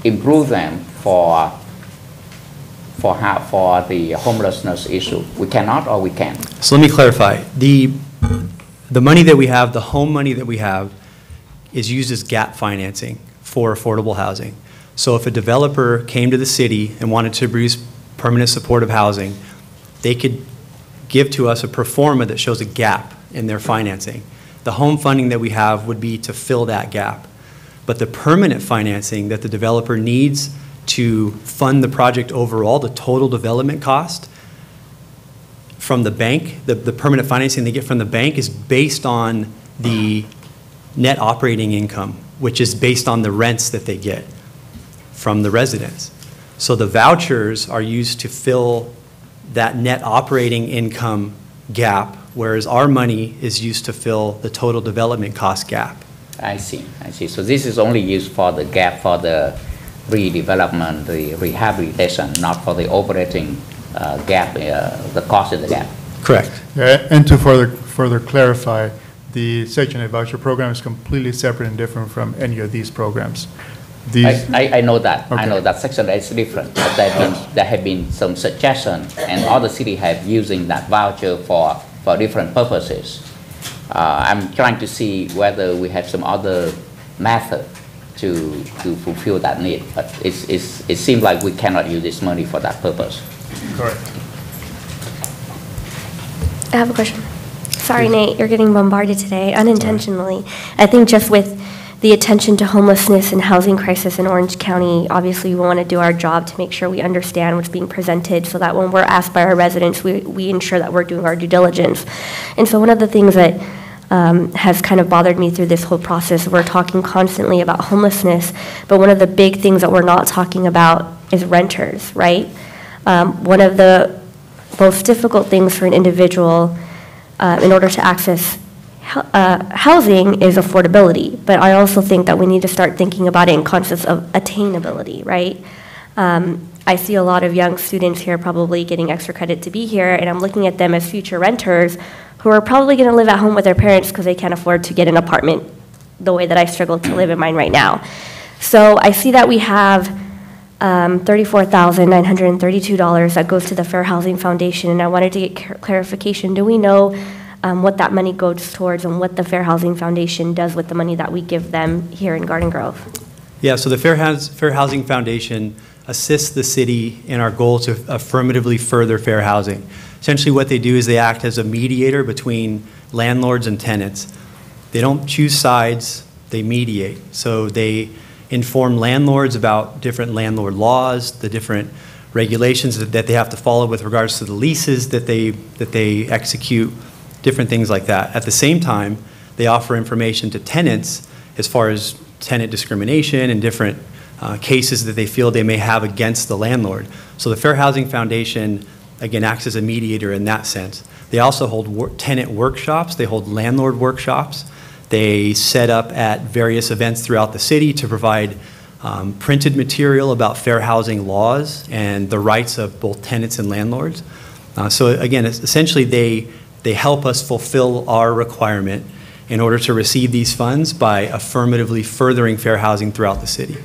Speaker 4: improve them for the homelessness issue? We cannot, or we can?
Speaker 15: So let me clarify. The money that we have, the home money that we have, is used as gap financing for affordable housing. So if a developer came to the city and wanted to produce permanent supportive housing, they could give to us a pro forma that shows a gap in their financing. The home funding that we have would be to fill that gap. But the permanent financing that the developer needs to fund the project overall, the total development cost, from the bank, the permanent financing they get from the bank is based on the net operating income, which is based on the rents that they get from the residents. So the vouchers are used to fill that net operating income gap, whereas our money is used to fill the total development cost gap.
Speaker 4: I see. So this is only used for the gap for the redevelopment, the rehabilitation, not for the operating gap, the cost of the gap.
Speaker 15: Correct.
Speaker 17: Yeah, and to further clarify, the Section 8 voucher program is completely separate and different from any of these programs.
Speaker 4: I know that.
Speaker 17: Okay.
Speaker 4: I know that Section 8 is different. But there have been some suggestions, and other cities have using that voucher for different purposes. I'm trying to see whether we have some other method to fulfill that need. But it seems like we cannot use this money for that purpose.
Speaker 17: Correct.
Speaker 18: I have a question. Sorry, Nate, you're getting bombarded today unintentionally. I think just with the attention to homelessness and housing crisis in Orange County, obviously we want to do our job to make sure we understand what's being presented so that when we're asked by our residents, we ensure that we're doing our due diligence. And so one of the things that has kind of bothered me through this whole process, we're talking constantly about homelessness, but one of the big things that we're not talking about is renters, right? One of the most difficult things for an individual in order to access housing is affordability, but I also think that we need to start thinking about it in concepts of attainability, right? I see a lot of young students here probably getting extra credit to be here, and I'm looking at them as future renters who are probably going to live at home with their parents because they can't afford to get an apartment the way that I struggle to live in mine right now. So I see that we have $34,932 that goes to the Fair Housing Foundation, and I wanted to get clarification. Do we know what that money goes towards and what the Fair Housing Foundation does with the money that we give them here in Garden Grove?
Speaker 15: Yeah, so the Fair Housing Foundation assists the city in our goal to affirmatively further fair housing. Essentially what they do is they act as a mediator between landlords and tenants. They don't choose sides, they mediate. So they inform landlords about different landlord laws, the different regulations that they have to follow with regards to the leases that they execute, different things like that. At the same time, they offer information to tenants as far as tenant discrimination and different cases that they feel they may have against the landlord. So the Fair Housing Foundation, again, acts as a mediator in that sense. They also hold tenant workshops. They hold landlord workshops. They set up at various events throughout the city to provide printed material about fair housing laws and the rights of both tenants and landlords. So again, essentially they help us fulfill our requirement in order to receive these funds by affirmatively furthering fair housing throughout the city.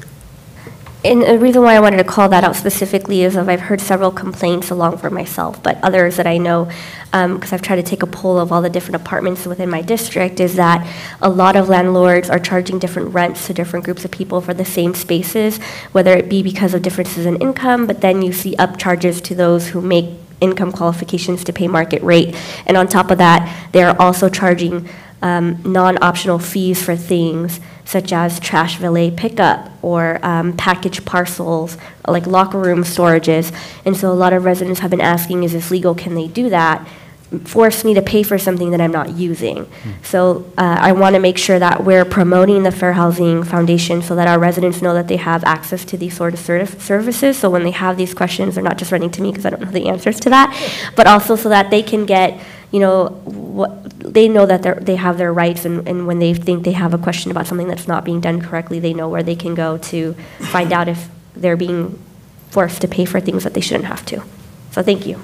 Speaker 18: And the reason why I wanted to call that out specifically is I've heard several complaints along for myself, but others that I know, because I've tried to take a poll of all the different apartments within my district, is that a lot of landlords are charging different rents to different groups of people for the same spaces, whether it be because of differences in income, but then you see upcharges to those who make income qualifications to pay market rate. And on top of that, they're also charging non-optional fees for things such as trash valet pickup or package parcels, like locker room storages. And so a lot of residents have been asking, is this legal? Can they do that? Force me to pay for something that I'm not using. So I want to make sure that we're promoting the Fair Housing Foundation so that our residents know that they have access to these sort of services. So when they have these questions, they're not just running to me because I don't know the answers to that, but also so that they can get, you know, they know that they have their rights, and when they think they have a question about something that's not being done correctly, they know where they can go to find out if they're being forced to pay for things that they shouldn't have to. So thank you.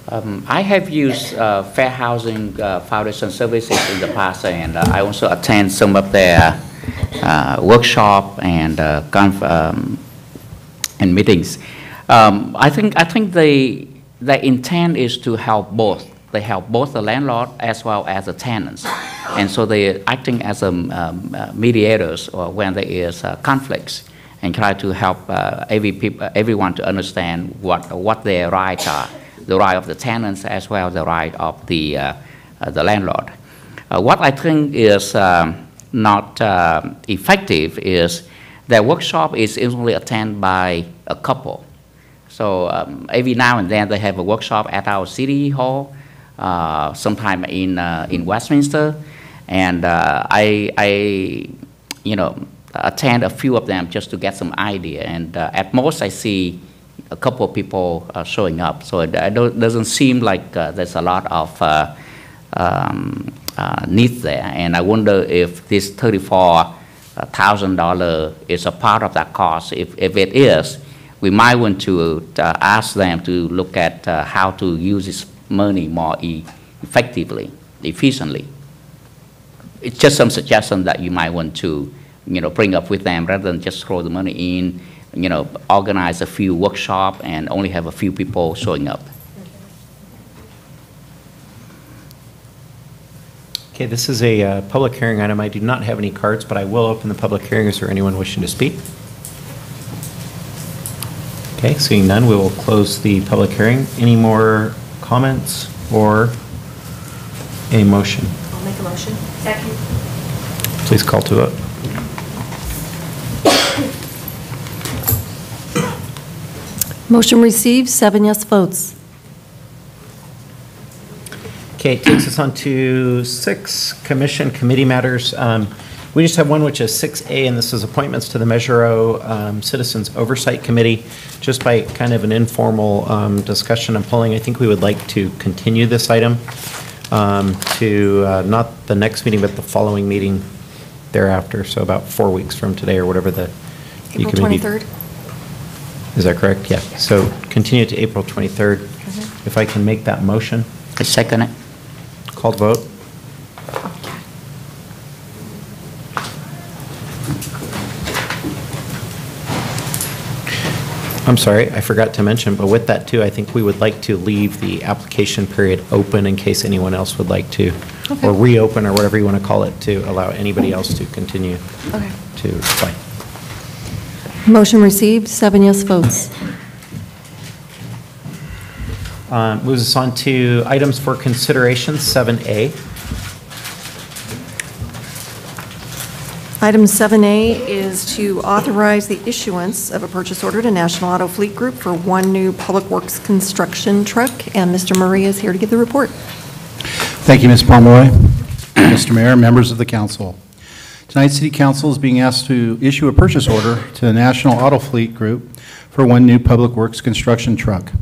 Speaker 4: I have used Fair Housing Foundation services in the past, and I also attend some of their workshop and meetings. I think the intent is to help both. They help both the landlord as well as the tenants, and so they're acting as mediators or when there is conflicts, and try to help everyone to understand what their rights are. The right of the tenants as well as the right of the landlord. What I think is not effective is that workshop is usually attended by a couple. So every now and then they have a workshop at our city hall, sometime in Westminster, and I attend a few of them just to get some idea. And at most I see a couple of people showing up, so it doesn't seem like there's a lot of needs there. And I wonder if this $34 $1,000 is a part of that cost. If it is, we might want to ask them to look at how to use this money more effectively, efficiently. It's just some suggestion that you might want to, bring up with them rather than just throw the money in, organize a few workshops and only have a few people showing up.
Speaker 1: Okay, this is a public hearing item. I do not have any cards, but I will open the public hearing. Is there anyone wishing to speak? Okay, seeing none, we will close the public hearing. Any more comments or a motion?
Speaker 16: I'll make a motion. Second.
Speaker 1: Please call to vote.
Speaker 2: Motion received, 7 yes votes.
Speaker 1: Okay, it takes us on to 6 commission committee matters. We just have one, which is 6A, and this is appointments to the Measure O Citizens Oversight Committee. Just by kind of an informal discussion and polling, I think we would like to continue this item to not the next meeting, but the following meeting thereafter, so about 4 weeks from today or whatever the
Speaker 2: April
Speaker 1: committee.
Speaker 2: 23rd?
Speaker 1: Is that correct? Yeah. So continue to April 23rd. If I can make that motion.
Speaker 4: I second it.
Speaker 1: Called vote. I'm sorry, I forgot to mention, but with that too, I think we would like to leave the application period open in case anyone else would like to, or reopen, or whatever you want to call it, to allow anybody else to continue to apply.
Speaker 2: Motion received, 7 yes votes.
Speaker 1: Moves us on to items for consideration, 7A.
Speaker 2: Item 7A is to authorize the issuance of a purchase order to National Auto Fleet Group for 1 new Public Works construction truck, and Mr. Murray is here to give the report.
Speaker 19: Thank you, Ms. Pomeroy. Mr. Mayor, members of the council. Tonight, City Council is being asked to issue a purchase order to the National Auto Fleet Group for 1 new Public Works construction truck.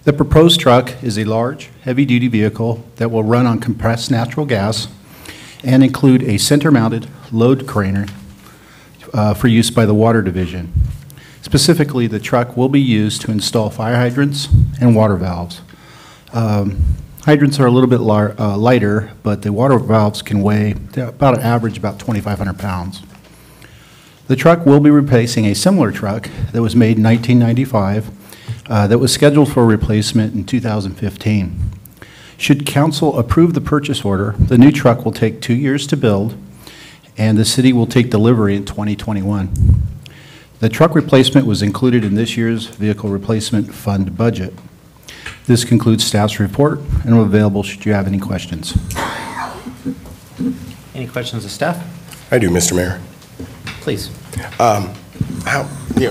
Speaker 19: The proposed truck is a large, heavy-duty vehicle that will run on compressed natural gas and include a center-mounted load craner for use by the Water Division. Specifically, the truck will be used to install fire hydrants and water valves. Hydrants are a little bit lighter, but the water valves can weigh about an average about 2,500 pounds. The truck will be replacing a similar truck that was made in 1995 that was scheduled for replacement in 2015. Should council approve the purchase order, the new truck will take 2 years to build, and the city will take delivery in 2021. The truck replacement was included in this year's Vehicle Replacement Fund budget. This concludes staff's report, and I'm available should you have any questions.
Speaker 1: Any questions of staff?
Speaker 14: I do, Mr. Mayor.
Speaker 1: Please.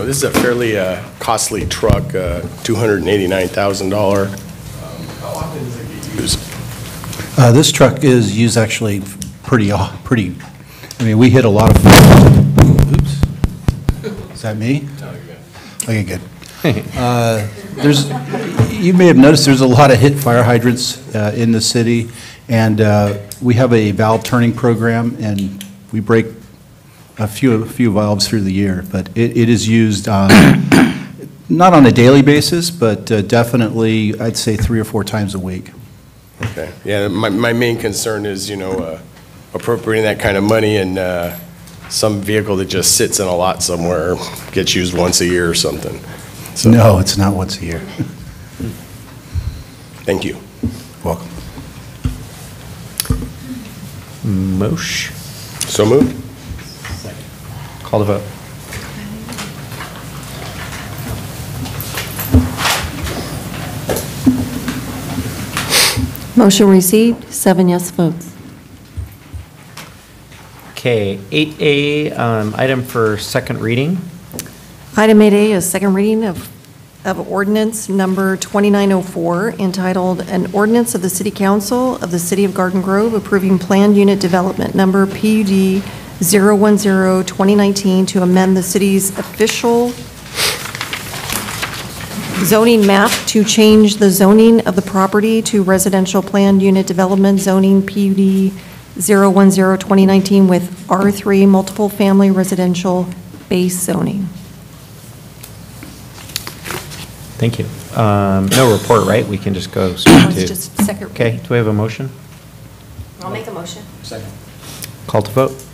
Speaker 14: This is a fairly costly truck, $289,000. How often does it get used?
Speaker 19: This truck is used actually pretty, I mean, we hit a lot of, oops, is that me? Okay, good. You may have noticed there's a lot of hit fire hydrants in the city, and we have a valve turning program, and we break a few valves through the year, but it is used not on a daily basis, but definitely, I'd say 3 or 4 times a week.
Speaker 14: Okay, yeah, my main concern is, appropriating that kind of money and some vehicle that just sits in a lot somewhere, gets used once a year or something. So,
Speaker 19: no, it's not once a year.
Speaker 14: Thank you.
Speaker 19: Welcome.
Speaker 1: Mosh.
Speaker 14: So moved.
Speaker 1: Call the vote.
Speaker 2: Motion received, 7 yes votes.
Speaker 1: Okay, 8A, item for second reading.
Speaker 2: Item 8A is second reading of ordinance number 2904, entitled An Ordinance of the City Council of the City of Garden Grove approving planned unit development number PUD 010-2019 to amend the city's official zoning map to change the zoning of the property to residential planned unit development zoning PUD 010-2019 with R3 multiple family residential base zoning.
Speaker 1: Thank you. No report, right? We can just go straight to...
Speaker 2: It's just second
Speaker 1: Okay,
Speaker 2: reading.
Speaker 1: do we have a motion?
Speaker 16: I'll make a motion.
Speaker 6: Second.
Speaker 1: Call to vote.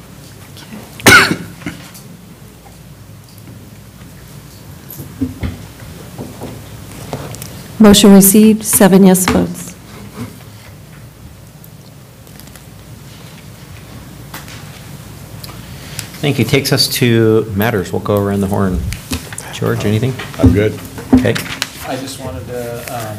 Speaker 2: Motion received, 7 yes votes.
Speaker 1: Thank you. Takes us to matters. We'll go around the horn. George, anything?
Speaker 14: I'm good.
Speaker 1: Okay.
Speaker 6: I just wanted to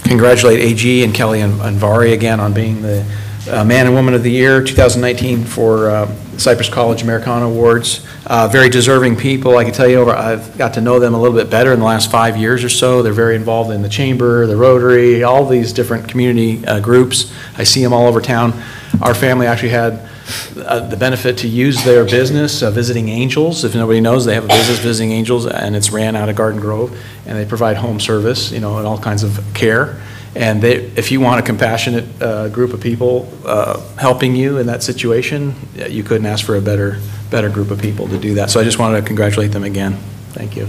Speaker 6: congratulate AG and Kelly and Vari again on being the Man and Woman of the Year 2019 for Cypress College Americana Awards. Very deserving people. I can tell you, I've got to know them a little bit better in the last 5 years or so. They're very involved in the Chamber, the Rotary, all these different community groups. I see them all over town. Our family actually had the benefit to use their business, Visiting Angels. If nobody knows, they have a business, Visiting Angels, and it's ran out of Garden Grove, and they provide home service, and all kinds of care. And if you want a compassionate group of people helping you in that situation, you couldn't ask for a better group of people to do that. So I just wanted to congratulate them again. Thank you.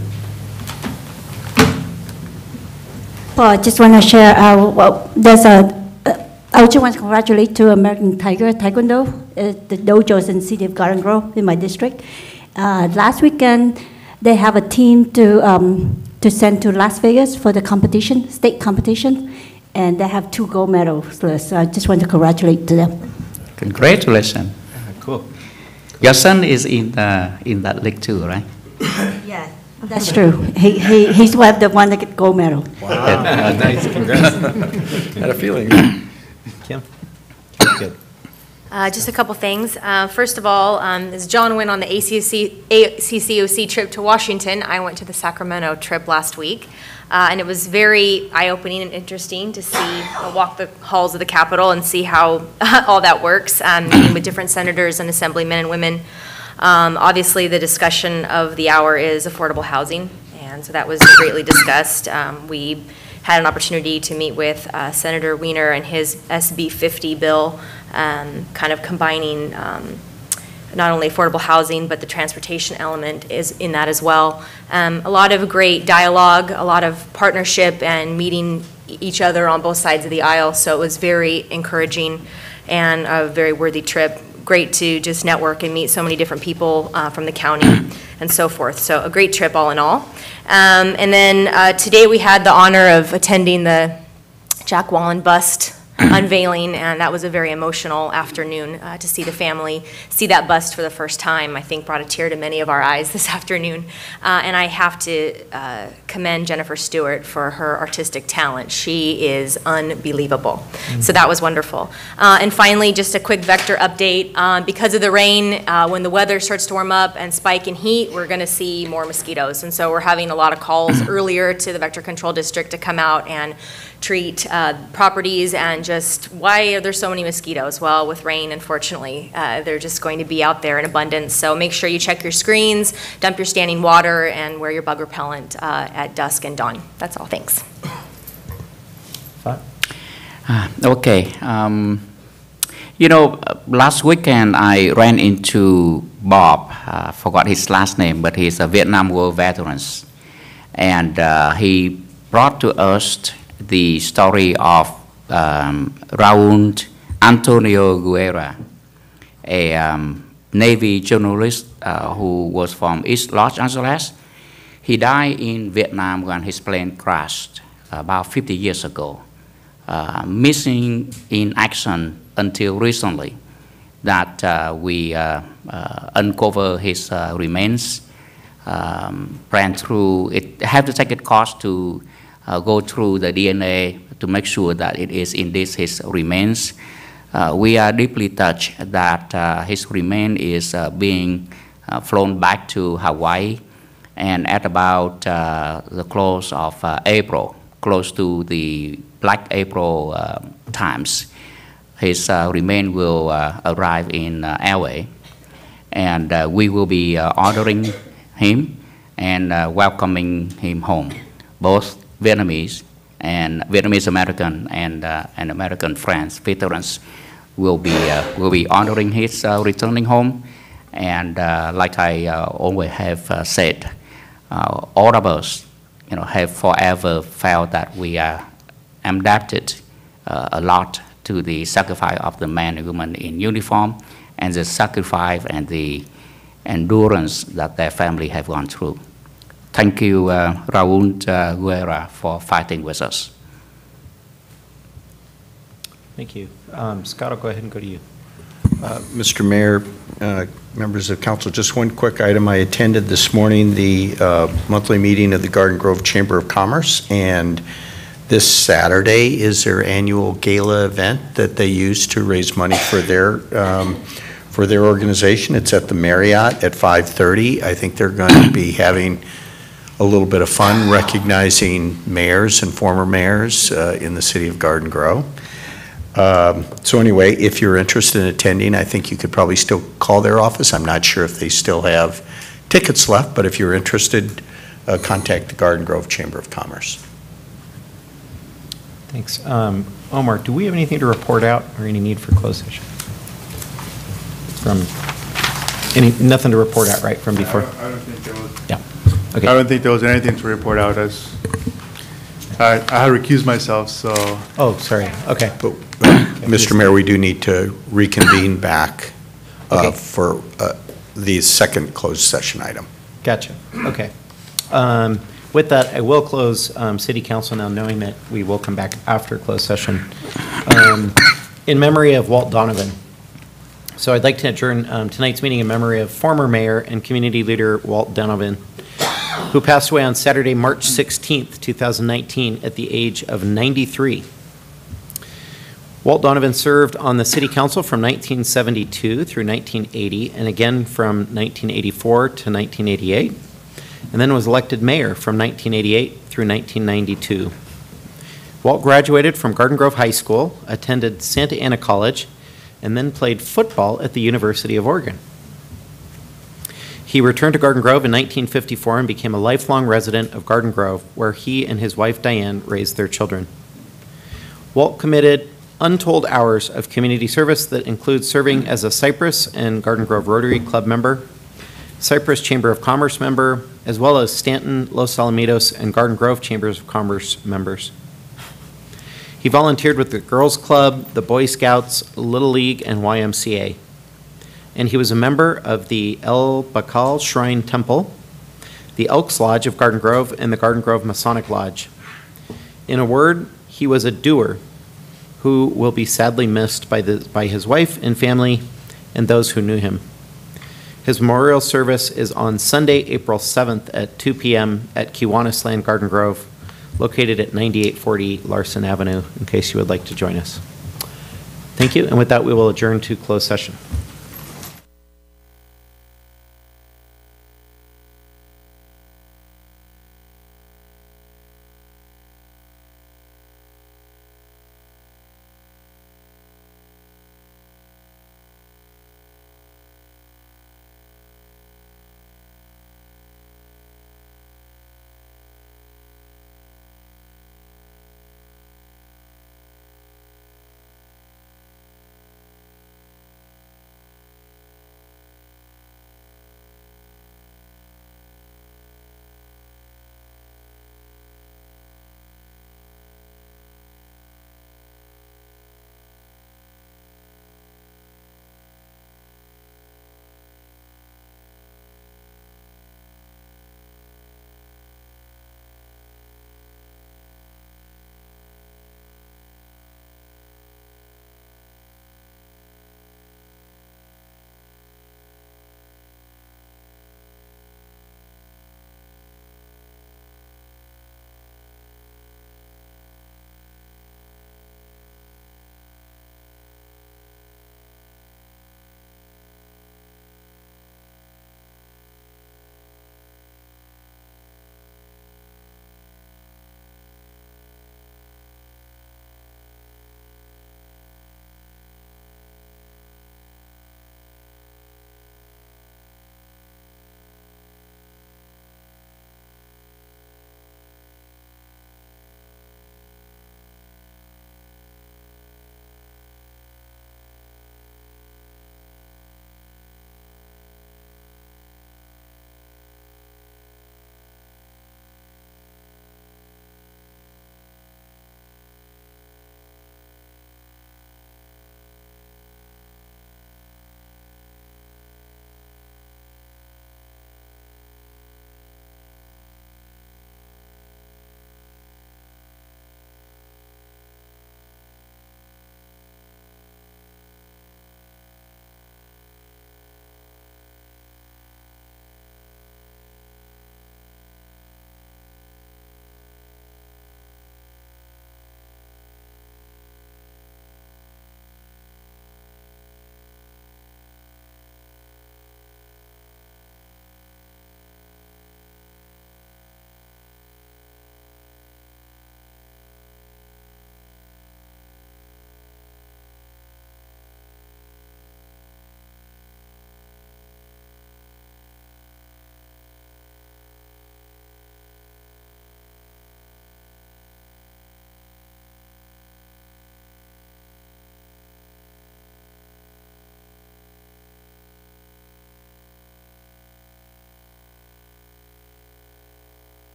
Speaker 20: Well, I just want to share, I just want to congratulate to American Tiger Taekwondo, the dojos in the city of Garden Grove in my district. Last weekend, they have a team to send to Las Vegas for the competition, state competition, and they have 2 gold medals. So I just want to congratulate to them.
Speaker 4: Congratulations.
Speaker 1: Cool.
Speaker 4: Your son is in that league too, right?
Speaker 20: Yeah, that's true. He's the one that get gold medal.
Speaker 6: Wow. Nice. Congrats. Had a feeling.
Speaker 1: Kim? Good.
Speaker 16: Just a couple things. First of all, as John went on the ACCOC trip to Washington, I went to the Sacramento trip last week. And it was very eye-opening and interesting to see, walk the halls of the Capitol and see how all that works, meeting with different senators and assemblymen and women. Obviously, the discussion of the hour is affordable housing, and so that was greatly discussed. We had an opportunity to meet with Senator Wiener and his SB 50 bill, kind of combining not only affordable housing, but the transportation element is in that as well. A lot of great dialogue, a lot of partnership and meeting each other on both sides of the aisle, so it was very encouraging and a very worthy trip. Great to just network and meet so many different people from the county and so forth. So a great trip all in all. And then today we had the honor of attending the Jack Wallen bust unveiling, and that was a very emotional afternoon to see the family see that bust for the first time. I think brought a tear to many of our eyes this afternoon. And I have to commend Jennifer Stewart for her artistic talent. She is unbelievable. So that was wonderful. And finally, just a quick vector update. Because of the rain, when the weather starts to warm up and spike in heat, we're going to see more mosquitoes. And so we're having a lot of calls earlier to the Vector Control District to come out and treat properties, and just why are there so many mosquitoes? Well, with rain, unfortunately, they're just going to be out there in abundance. So make sure you check your screens, dump your standing water, and wear your bug repellent at dusk and dawn. That's all. Thanks.
Speaker 4: Okay. Last weekend I ran into Bob. Forgot his last name, but he's a Vietnam War veteran, and he brought to us the story of Raul Antonio Guerra, a Navy journalist who was from East Los Angeles. He died in Vietnam when his plane crashed about 50 years ago, missing in action until recently that we uncover his remains, ran through it, have to take a course to go through the DNA to make sure that it is indeed his remains. We are deeply touched that his remain is being flown back to Hawaii, and at about the close of April, close to the Black April times, his remain will arrive in LA, and we will be honoring him and welcoming him home, both Vietnamese and Vietnamese American and American friends, veterans, will be honoring his returning home. And like I always have said, all of us, have forever felt that we are adapted a lot to the sacrifice of the men and women in uniform, and the sacrifice and the endurance that their family have gone through. Thank you, Raul Guerra, for fighting with us.
Speaker 1: Thank you. Scott, I'll go ahead and go to you.
Speaker 21: Mr. Mayor, members of council, just one quick item. I attended this morning the monthly meeting of the Garden Grove Chamber of Commerce, and this Saturday is their annual gala event that they use to raise money for their organization. It's at the Marriott at 5:30. I think they're going to be having a little bit of fun recognizing mayors and former mayors in the city of Garden Grove. So anyway, if you're interested in attending, I think you could probably still call their office. I'm not sure if they still have tickets left, but if you're interested, contact the Garden Grove Chamber of Commerce.
Speaker 1: Thanks. Omar, do we have anything to report out or any need for closed session? Nothing to report out, right, from before?
Speaker 17: I don't think there was.
Speaker 1: Yeah. Okay.
Speaker 17: I don't think there was anything to report out as I had recused myself, so.
Speaker 1: Oh, sorry. Okay.
Speaker 21: But, Mr. Mayor, we do need to reconvene back for the second closed session item.
Speaker 1: Gotcha. Okay. With that, I will close City Council now, knowing that we will come back after closed session. In memory of Walt Donovan. So I'd like to adjourn tonight's meeting in memory of former mayor and community leader Walt Donovan, who passed away on Saturday, March 16th, 2019, at the age of 93. Walt Donovan served on the City Council from 1972 through 1980, and again from 1984 to 1988, and then was elected mayor from 1988 through 1992. Walt graduated from Garden Grove High School, attended Santa Ana College, and then played football at the University of Oregon. He returned to Garden Grove in 1954 and became a lifelong resident of Garden Grove, where he and his wife Diane raised their children. Walt committed untold hours of community service that includes serving as a Cypress and Garden Grove Rotary Club member, Cypress Chamber of Commerce member, as well as Stanton, Los Alamitos, and Garden Grove Chambers of Commerce members. He volunteered with the Girls Club, the Boy Scouts, Little League, and YMCA. And he was a member of the El Bacal Shrine Temple, the Elks Lodge of Garden Grove, and the Garden Grove Masonic Lodge. In a word, he was a doer who will be sadly missed by his wife and family and those who knew him. His memorial service is on Sunday, April 7th at 2 p.m. at Kiwanis Land Garden Grove, located at 9840 Larson Avenue, in case you would like to join us. Thank you, and with that, we will adjourn to closed session.